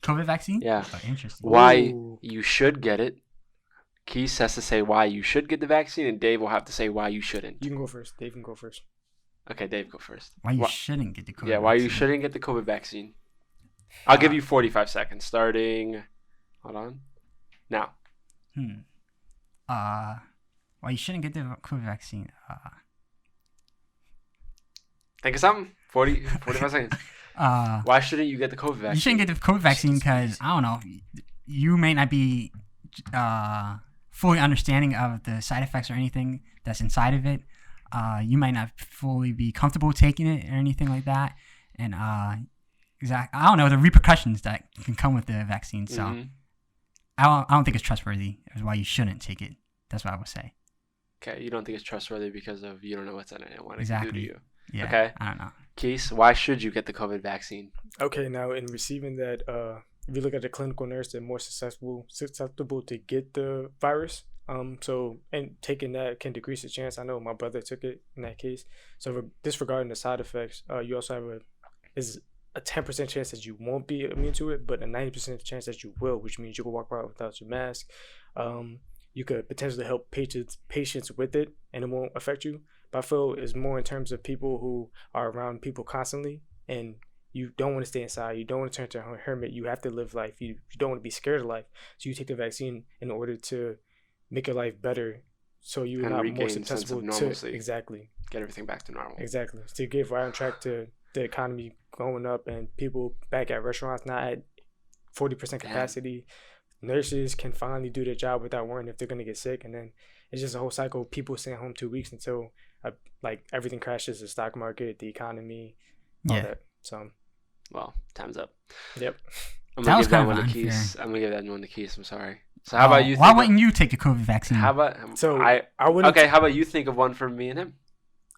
COVID vaccine? Yeah. Oh, interesting. Why you should get it. Keith has to say why you should get the vaccine, and Dave will have to say why you shouldn't. You can go first. Dave can go first. Okay, Dave, go first. Why you shouldn't get the COVID vaccine? Yeah, why you shouldn't get the COVID vaccine. I'll give you 45 seconds, starting... Hold on. Now. Why you shouldn't get the COVID vaccine? Think of something. 45 seconds. Why shouldn't you get the COVID vaccine? You shouldn't get the COVID vaccine because, I don't know, you may not be fully understanding of the side effects or anything that's inside of it. You might not fully be comfortable taking it or anything like that. And I don't know, the repercussions that can come with the vaccine. So I don't think it's trustworthy. That's why you shouldn't take it. That's what I would say. Okay, you don't think it's trustworthy because of you don't know what's in it and what it can do to you. Yeah, okay. I don't know. Keith, why should you get the COVID vaccine? Okay, now in receiving that, if you look at the clinical nurse, they're more susceptible to get the virus. So and taking that can decrease the chance. I know my brother took it in that case. So disregarding the side effects, you also have a 10% chance that you won't be immune to it, but a 90% chance that you will, which means you can walk around without your mask. You could potentially help patients with it, and it won't affect you. But I feel it's more in terms of people who are around people constantly, and you don't want to stay inside. You don't want to turn to a hermit. You have to live life. You don't want to be scared of life. So you take the vaccine in order to make your life better, so you're not more susceptible to exactly get everything back to normal. Exactly. To get right on track to the economy going up and people back at restaurants not at 40% capacity. Nurses can finally do their job without worrying if they're going to get sick, and then it's just a whole cycle of people staying home 2 weeks until like everything crashes, the stock market, the economy, all that. So, well, time's up. Yep. I'm gonna give that one to Keith. I'm sorry. So how about you? Why wouldn't you take the COVID vaccine? How about I wouldn't. Okay, how about you think of one for me and him?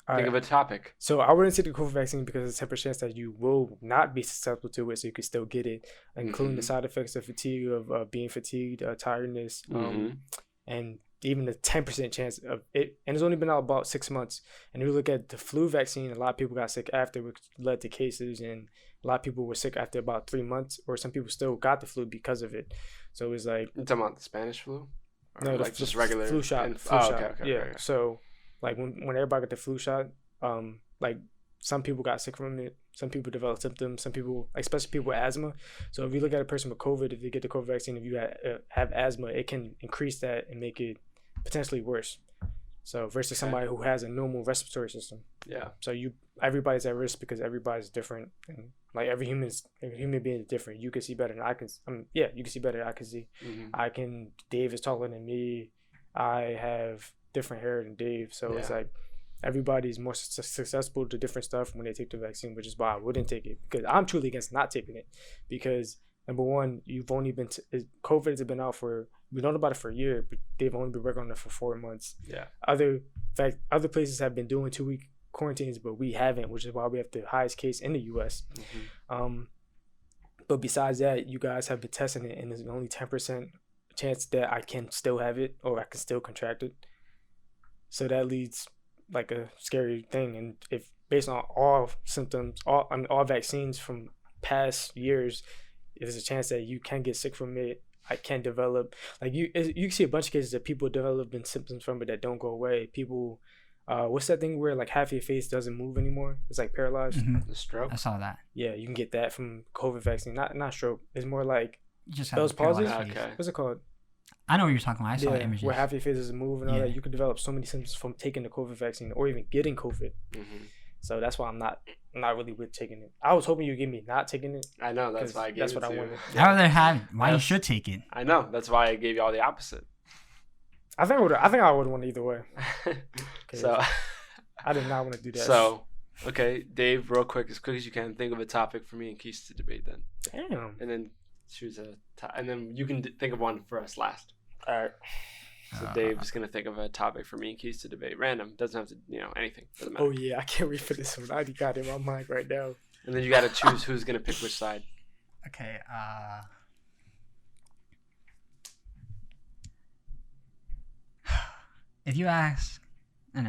Think of a topic. So I wouldn't take the COVID vaccine because there's a 10% chance that you will not be susceptible to it, so you can still get it, including the side effects of fatigue, of being fatigued, tiredness, and even the 10% chance of it. And it's only been out about 6 months. And if you look at the flu vaccine, a lot of people got sick after, which led to cases, and a lot of people were sick after about 3 months, or some people still got the flu because of it. So it was like... You're talking about the Spanish flu? Or no, like just regular flu shot. Okay. Yeah. So like when everybody got the flu shot, like some people got sick from it. Some people developed symptoms. Some people, especially people with asthma. So if you look at a person with COVID, if you get the COVID vaccine, if you have asthma, it can increase that and make it potentially worse. So versus somebody who has a normal respiratory system. Yeah. So everybody's at risk because everybody's different, and like every human being is different. You can see better than I can. You can see better than I can see. Mm-hmm. Dave is taller than me. I have different hair than Dave, so it's like everybody's more successful to different stuff when they take the vaccine, which is why I wouldn't take it, because I'm truly against not taking it. Because number one, you've only been COVID has been out for, we known about it for a year, but they've only been working on it for 4 months. Yeah. Other places have been doing 2-week quarantines, but we haven't, which is why we have the highest case in the U.S. Mm-hmm. But besides that, you guys have been testing it, and there's only 10% chance that I can still have it or I can still contract it. So that leads like a scary thing. And if based on all symptoms, all vaccines from past years, there's a chance that you can get sick from it. I can develop, like you see a bunch of cases that people developing symptoms from it that don't go away. People, what's that thing where like half your face doesn't move anymore? It's like paralyzed. Mm-hmm. The stroke. I saw that. Yeah, you can get that from COVID vaccine. Not stroke. It's more like You just Bell's have palsy. Okay. What's it called? I know what you're talking about. I saw images. Where half your face doesn't move and all that. You could develop so many symptoms from taking the COVID vaccine or even getting COVID. Mm-hmm. So that's why I'm not really with taking it. I was hoping you'd give me not taking it. I know, that's why I gave that's it what to I you. wanted. I rather have. Why you Yes. should take it? I know, that's why I gave you all the opposite. I think I would want either way. So I did not want to do that. So, okay, Dave, real quick as you can, think of a topic for me and Keith to debate then. Damn. And then choose and then you can think of one for us last. All right. So Dave's gonna think of a topic for me and Keith to debate. Random, doesn't have to, anything. Doesn't matter. Oh yeah, I can't wait for this one. I already got it in my mind right now. And then you gotta choose who's gonna pick which side. Okay. If you ask, no,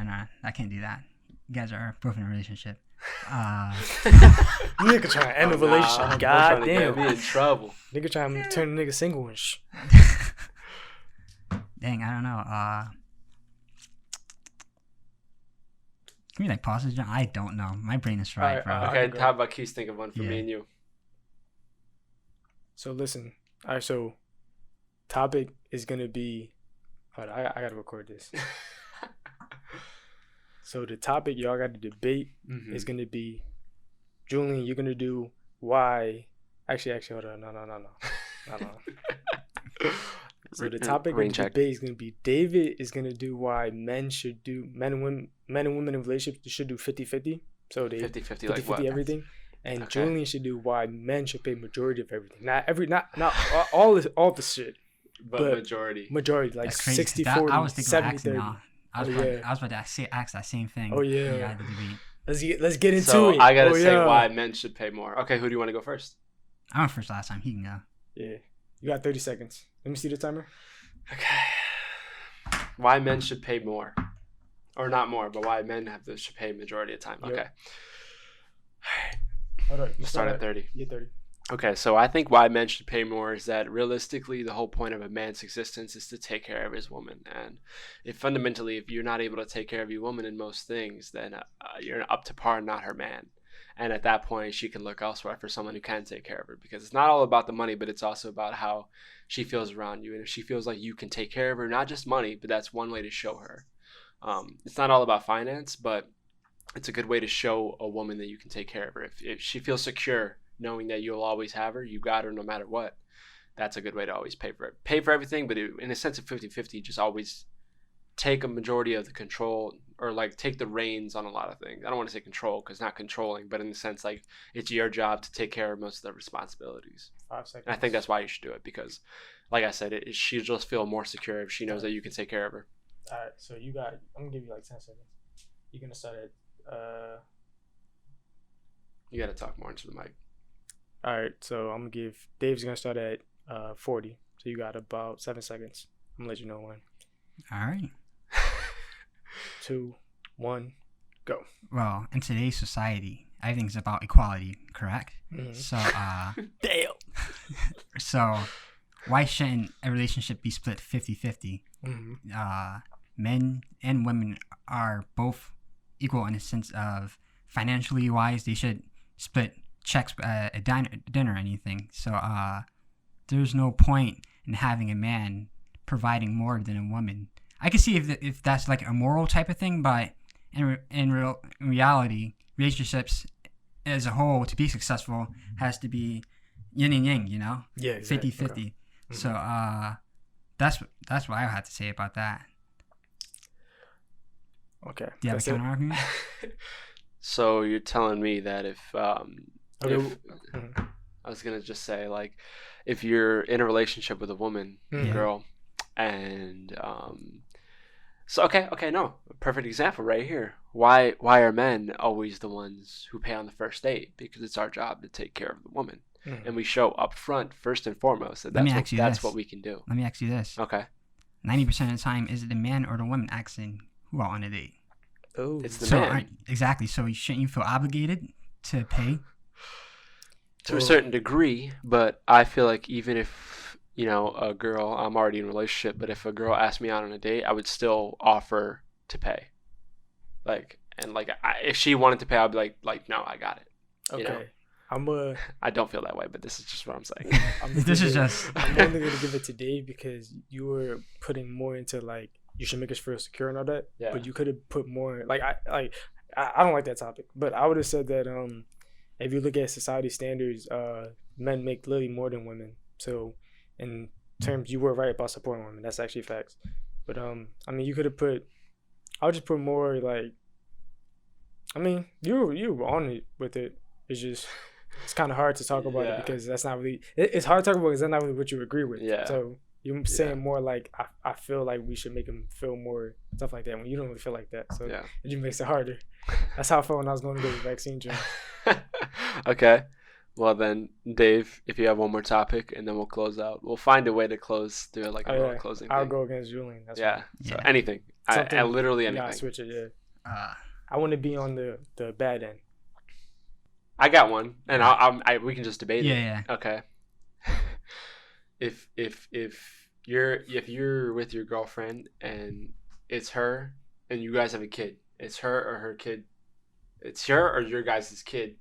I can't do that. You guys are both in a relationship. Nigga trying to end the relationship. I'm God trying to get damn. me in trouble. Nigga trying to turn the nigga single and shh. Dang, I don't know. Can we like pause this? I don't know. My brain is fried, bro. Okay, how about Keith think of one for me and you? So listen. All right, so topic is gonna be. Hold on, I gotta record this. So the topic y'all got to debate is gonna be, Julian, you're gonna do why. Actually, hold on, no. So the topic of the debate is gonna be, David is gonna do why men and women in relationships should do 50-50. So they 50-50 like what? everything. And okay. Julian should do why men should pay majority of everything. Not all the shit. But majority, like 60-40, I was thinking 70-30. I was about to ask that same thing. Oh yeah. Let's get into so it. I gotta say why men should pay more. Okay, who do you want to go first? I went first last time. He can go. Yeah, you got 30 seconds. Let me see the timer. Okay. Why men should pay more, or not more, but why men should pay majority of time. Okay. Yep. All right. We'll start at 30. Yeah, 30. Okay, so I think why men should pay more is that realistically, the whole point of a man's existence is to take care of his woman. And if you're not able to take care of your woman in most things, then you're up to par, not her man. And at that point, she can look elsewhere for someone who can take care of her, because it's not all about the money, but it's also about how she feels around you. And if she feels like you can take care of her, not just money, but that's one way to show her. It's not all about finance, but it's a good way to show a woman that you can take care of her. If she feels secure, knowing that you'll always have her, you got her no matter what, that's a good way to always pay for it. Pay for everything, but in a sense of 50-50, just always take a majority of the control, or like take the reins on a lot of things. I don't want to say control, because not controlling, but in the sense like it's your job to take care of most of the responsibilities. 5 seconds. And I think that's why you should do it, because like I said, she'll just feel more secure if she knows that you can take care of her. All right, so I'm gonna give you like 10 seconds. You're gonna start at You got to talk more into the mic. All right, so I'm gonna give Dave's gonna start at 40. So you got about 7 seconds. I'm gonna let you know when. All right. 2, 1, go. Well, in today's society, everything's about equality, correct? Mm-hmm. So, damn. So, why shouldn't a relationship be split 50-50? Mm-hmm. Men and women are both equal in the sense of financially wise. They should split checks at dinner or anything. So, there's no point in having a man providing more than a woman. I can see if that's like a moral type of thing, but in reality, relationships as a whole to be successful has to be yin and yang, you know? Yeah, exactly. 50-50. Okay. So that's what I have to say about that. Okay. Do you have a counter argument? So you're telling me that if Mm-hmm. I was gonna just say, like, if you're in a relationship with a woman, Mhm. girl, and so okay, no, perfect example right here. Why are men always the ones who pay on the first date? Because it's our job to take care of the woman, Mhm. and we show up front first and foremost that Let me that's ask you that's this. what we can do. Let me ask you this. Okay, 90% of the time, is it the man or the woman asking who out on a date? Oh. it's the So man exactly. So shouldn't you feel obligated to pay? to a certain degree, but I feel like even if a girl, I'm already in a relationship, but if a girl asked me out on a date, I would still offer to pay. If she wanted to pay, I'd be like, no, I got it. Okay. I don't feel that way, but this is just what I'm saying. I'm only gonna give it to Dave because you were putting more into like you should make us feel secure and all that. Yeah. But you could have put more I don't like that topic. But I would have said that if you look at society standards, men make literally more than women. So in terms, you were right about supporting women. That's actually facts. But I mean, you could have put. I would just put more like. I mean, you were on it with it. It's just it's kind of hard to talk about it because that's not really. It's hard to talk about because that's not really what you agree with. Yeah. So you're saying more like I feel like we should make them feel more stuff like that when you don't really feel like that. So it just makes it harder. That's how I felt when I was going to get the vaccine job. Okay. Well then, Dave, if you have one more topic, and then we'll close out. We'll find a way to close through like a closing. I'll thing. go against Julian. That's yeah. So anything. I literally anything. Yeah, switch it. Yeah. I want to be on the bad end. I got one, and we can just debate it. Yeah. Okay. If you're with your girlfriend and it's her and you guys have a kid, it's her or her kid, it's her or your guys' kid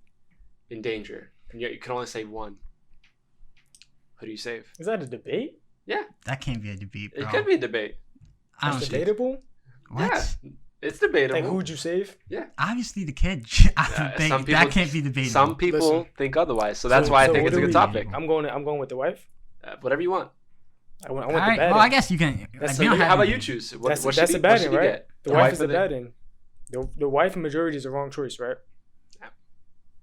in danger, and yet you can only save one. Who do you save? Is that a debate? Yeah. That can't be a debate, bro. It could be a debate. That's debatable? What? Yeah. It's debatable. Like, who'd you save? Yeah. Obviously, the kid. That can't be debatable. Some people think otherwise, so that's why I think it's a good topic. I'm going with the wife. Whatever you want. I want the bad end. Well, I guess you can. How about you choose? What that's the bad end, right? Get? The wife is the bad end. The wife majority is the wrong choice, right?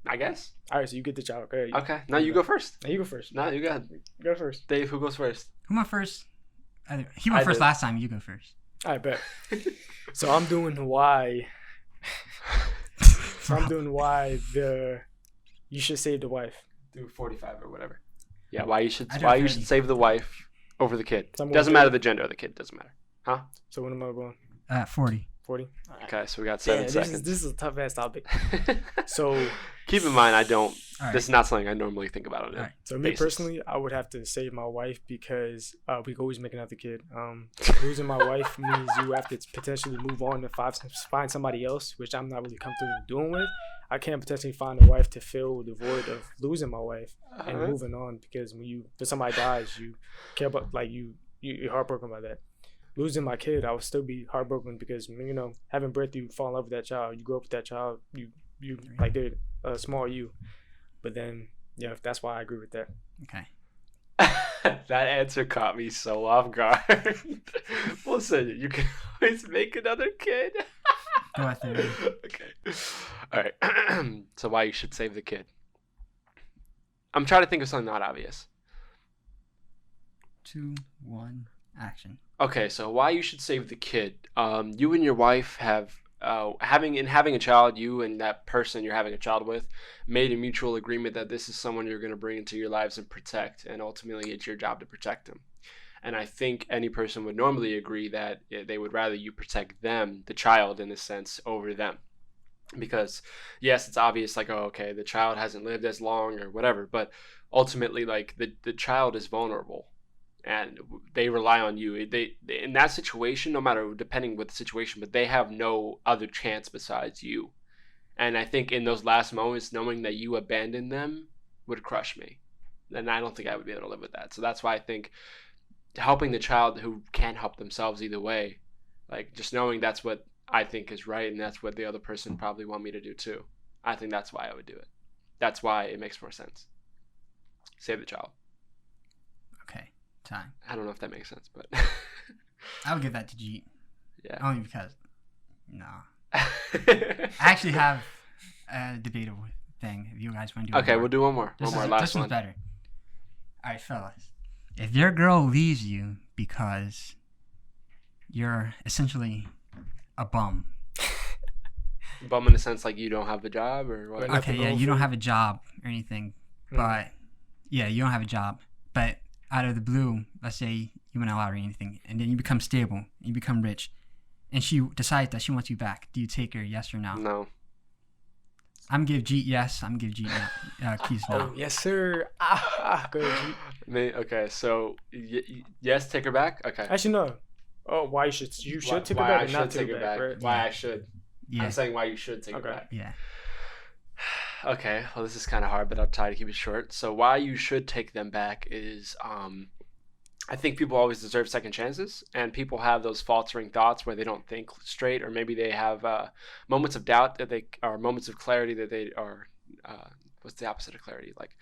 I guess. All right, so you get the child. Okay. Now you go first. Now you go first. No, you go first. Dave, who goes first? Who went first? He went first last time. You go first. I bet. So I'm doing why. You should save the wife. Do 45 or whatever. Yeah, why you should save the wife over the kid. Doesn't matter the gender of the kid. Doesn't matter. Huh? So when am I going? 40. 40. Okay, so we got 7 seconds. This is a tough ass topic. So keep in mind, I don't. Right. This is not something I normally think about on it. Right. So me personally, I would have to save my wife because we could always make another kid. Losing my wife means you have to potentially move on to find somebody else, which I'm not really comfortable doing with. I can't potentially find a wife to fill the void of losing my wife and moving on, because when somebody dies, you care about you're heartbroken by that. Losing my kid, I would still be heartbroken because having birth, you fall in love with that child, you grow up with that child, you like they're a small you. But then that's why I agree with that. Okay. That answer caught me so off guard. Listen, you can always make another kid. Go out there. Okay. All right. So why you should save the kid? I'm trying to think of something not obvious. 2, 1, action. Okay, so why you should save the kid? You and your wife have having a child. You and that person you're having a child with made a mutual agreement that this is someone you're going to bring into your lives and protect, and ultimately it's your job to protect them. And I think any person would normally agree that they would rather you protect them, the child in a sense, over them. Because yes, it's obvious, like, oh, okay, the child hasn't lived as long or whatever, but ultimately, like, the child is vulnerable and they rely on you. They in that situation, no matter, depending what the situation, but they have no other chance besides you. And I think in those last moments, knowing that you abandoned them would crush me. And I don't think I would be able to live with that. So that's why I think helping the child who can't help themselves either way Like, just knowing that's what I think is right and that's what the other person probably want me to do too. I think that's why I would do it. That's why it makes more sense. Save the child. Okay, time. I don't know if that makes sense, but I would give that to Jeet. yeah. Only because, I actually have a debatable thing. If you guys want to do Okay, more. we'll do one more. Last this one. one's better. All right, fellas. If your girl leaves you because you're essentially a bum. Bum in the sense like you don't have a job or what? Okay, yeah, you don't have a job or anything, but yeah, you don't have a job. But out of the blue, let's say you win a lottery or anything, and then you become stable, you become rich, and she decides that she wants you back. Do you take her, yes or no? No. I'm give Jeet yes. I'm give Jeet Keys no. Oh, yes, sir. Go ahead, Jeet. Okay, so yes, take her back. Okay. Actually, no. Oh, why you should take her back and not take her back, right? Why I should. Yeah. I'm saying why you should take her back. Yeah. Okay, well, this is kind of hard, but I'll try to keep it short. So why you should take them back is I think people always deserve second chances, and people have those faltering thoughts where they don't think straight, or maybe they have moments of doubt that they are moments of clarity that they are what's the opposite of clarity? Like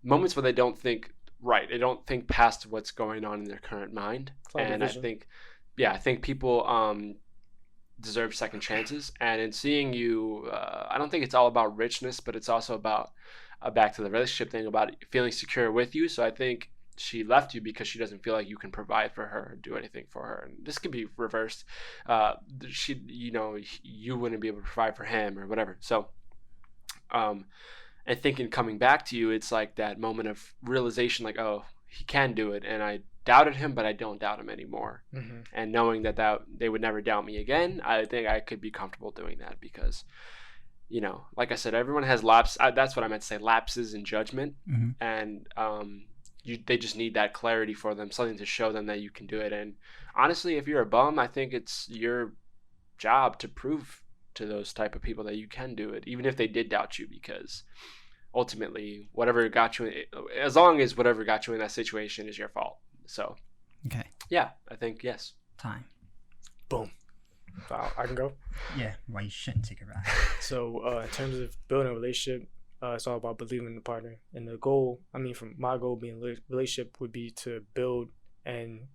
moments where they don't think right. They don't think past what's going on in their current mind. And I think people deserve second chances. And in seeing you, I don't think it's all about richness, but it's also about back to the relationship thing, about feeling secure with you. So I think she left you because she doesn't feel like you can provide for her or do anything for her. And this could be reversed. You wouldn't be able to provide for him or whatever. So I think in coming back to you, it's like that moment of realization, like, oh, he can do it. And I doubted him, but I don't doubt him anymore. Mm-hmm. And knowing that they would never doubt me again, I think I could be comfortable doing that because, like I said, everyone has that's what I meant to say, lapses in judgment. Mm-hmm. And they just need that clarity for them, something to show them that you can do it. And honestly, if you're a bum, I think it's your job to prove to those type of people that you can do it, even if they did doubt you, because ultimately whatever got you as long as whatever got you in that situation is your fault. So okay, yeah, I think yes. Time. Boom. I can go. Yeah, why you shouldn't take it back. So in terms of building a relationship, it's all about believing in the partner. And the goal, from my goal being a relationship, would be to build. And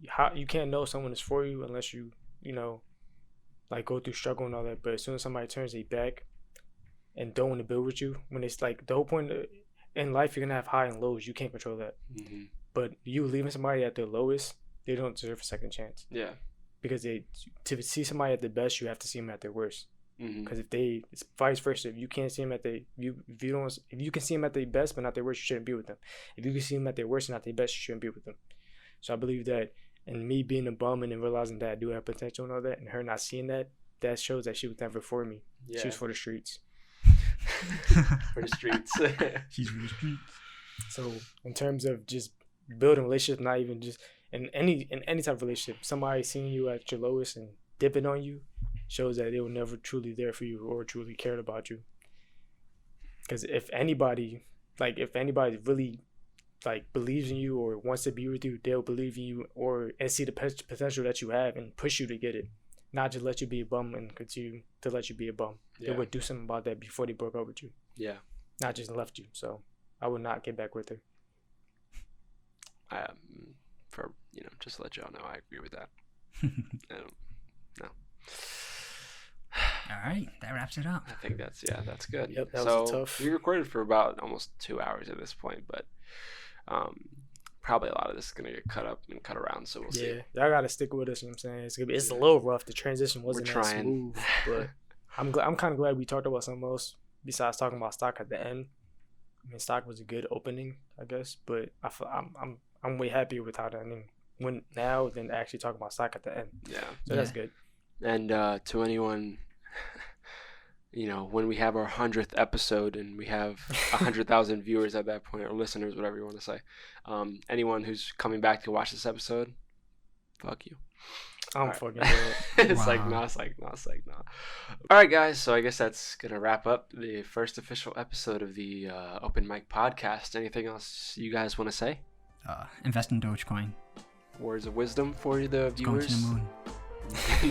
how you can't know someone is for you unless you like go through struggle and all that. But as soon as somebody turns their back and don't want to build with you, when it's like the whole point in life, you're gonna have high and lows. You can't control that. Mm-hmm. But you leaving somebody at their lowest, they don't deserve a second chance. Yeah. Because to see somebody at their best, you have to see them at their worst. Because it's vice versa. If you can't see them if you can see them at their best but not their worst, you shouldn't be with them. If you can see them at their worst and not their best, you shouldn't be with them. So I believe that, and me being a bum and then realizing that I do have potential and all that, and her not seeing that shows that she was never for me. Yeah. She was for the streets. For the streets. She's for the streets. So in terms of just building relationships, not even just in any type of relationship, somebody seeing you at your lowest and dipping on you shows that they were never truly there for you or truly cared about you. Because if anybody really believes in you or wants to be with you, they'll believe in you and see the potential that you have and push you to get it, not just let you be a bum and continue to let you be a bum. Yeah. They would do something about that before they broke up with you. Yeah, not just left you. So I would not get back with her. Just to let y'all know, I agree with that. No. All right, that wraps it up. I think that's good. Yep, that was tough. We recorded for about almost 2 hours at this point, but probably a lot of this is gonna get cut up and cut around, so we'll see. Yeah, y'all gotta stick with us. You know what I'm saying? It's a little rough. The transition wasn't that smooth, but I'm kind of glad we talked about something else besides talking about stock at the end. Stock was a good opening, I guess, but I'm way happier with how that went now than actually talking about stock at the end. Yeah, so that's good. And to anyone, when we have our 100th episode and we have 100,000 viewers at that point, or listeners, whatever you want to say, anyone who's coming back to watch this episode, fuck you. I'm fucking It's wow. It's like no. All right, guys. So I guess that's gonna wrap up the first official episode of the Open Mic Podcast. Anything else you guys want to say? Invest in Dogecoin. Words of wisdom for the viewers. Going to the moon.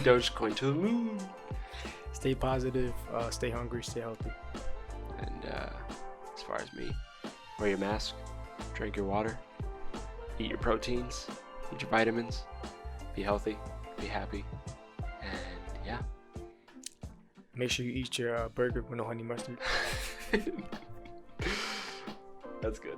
Dogecoin to the moon. Stay positive. Stay hungry. Stay healthy. And as far as me, wear your mask, drink your water, eat your proteins, eat your vitamins, be healthy, be happy, and yeah. Make sure you eat your burger with no honey mustard. That's good.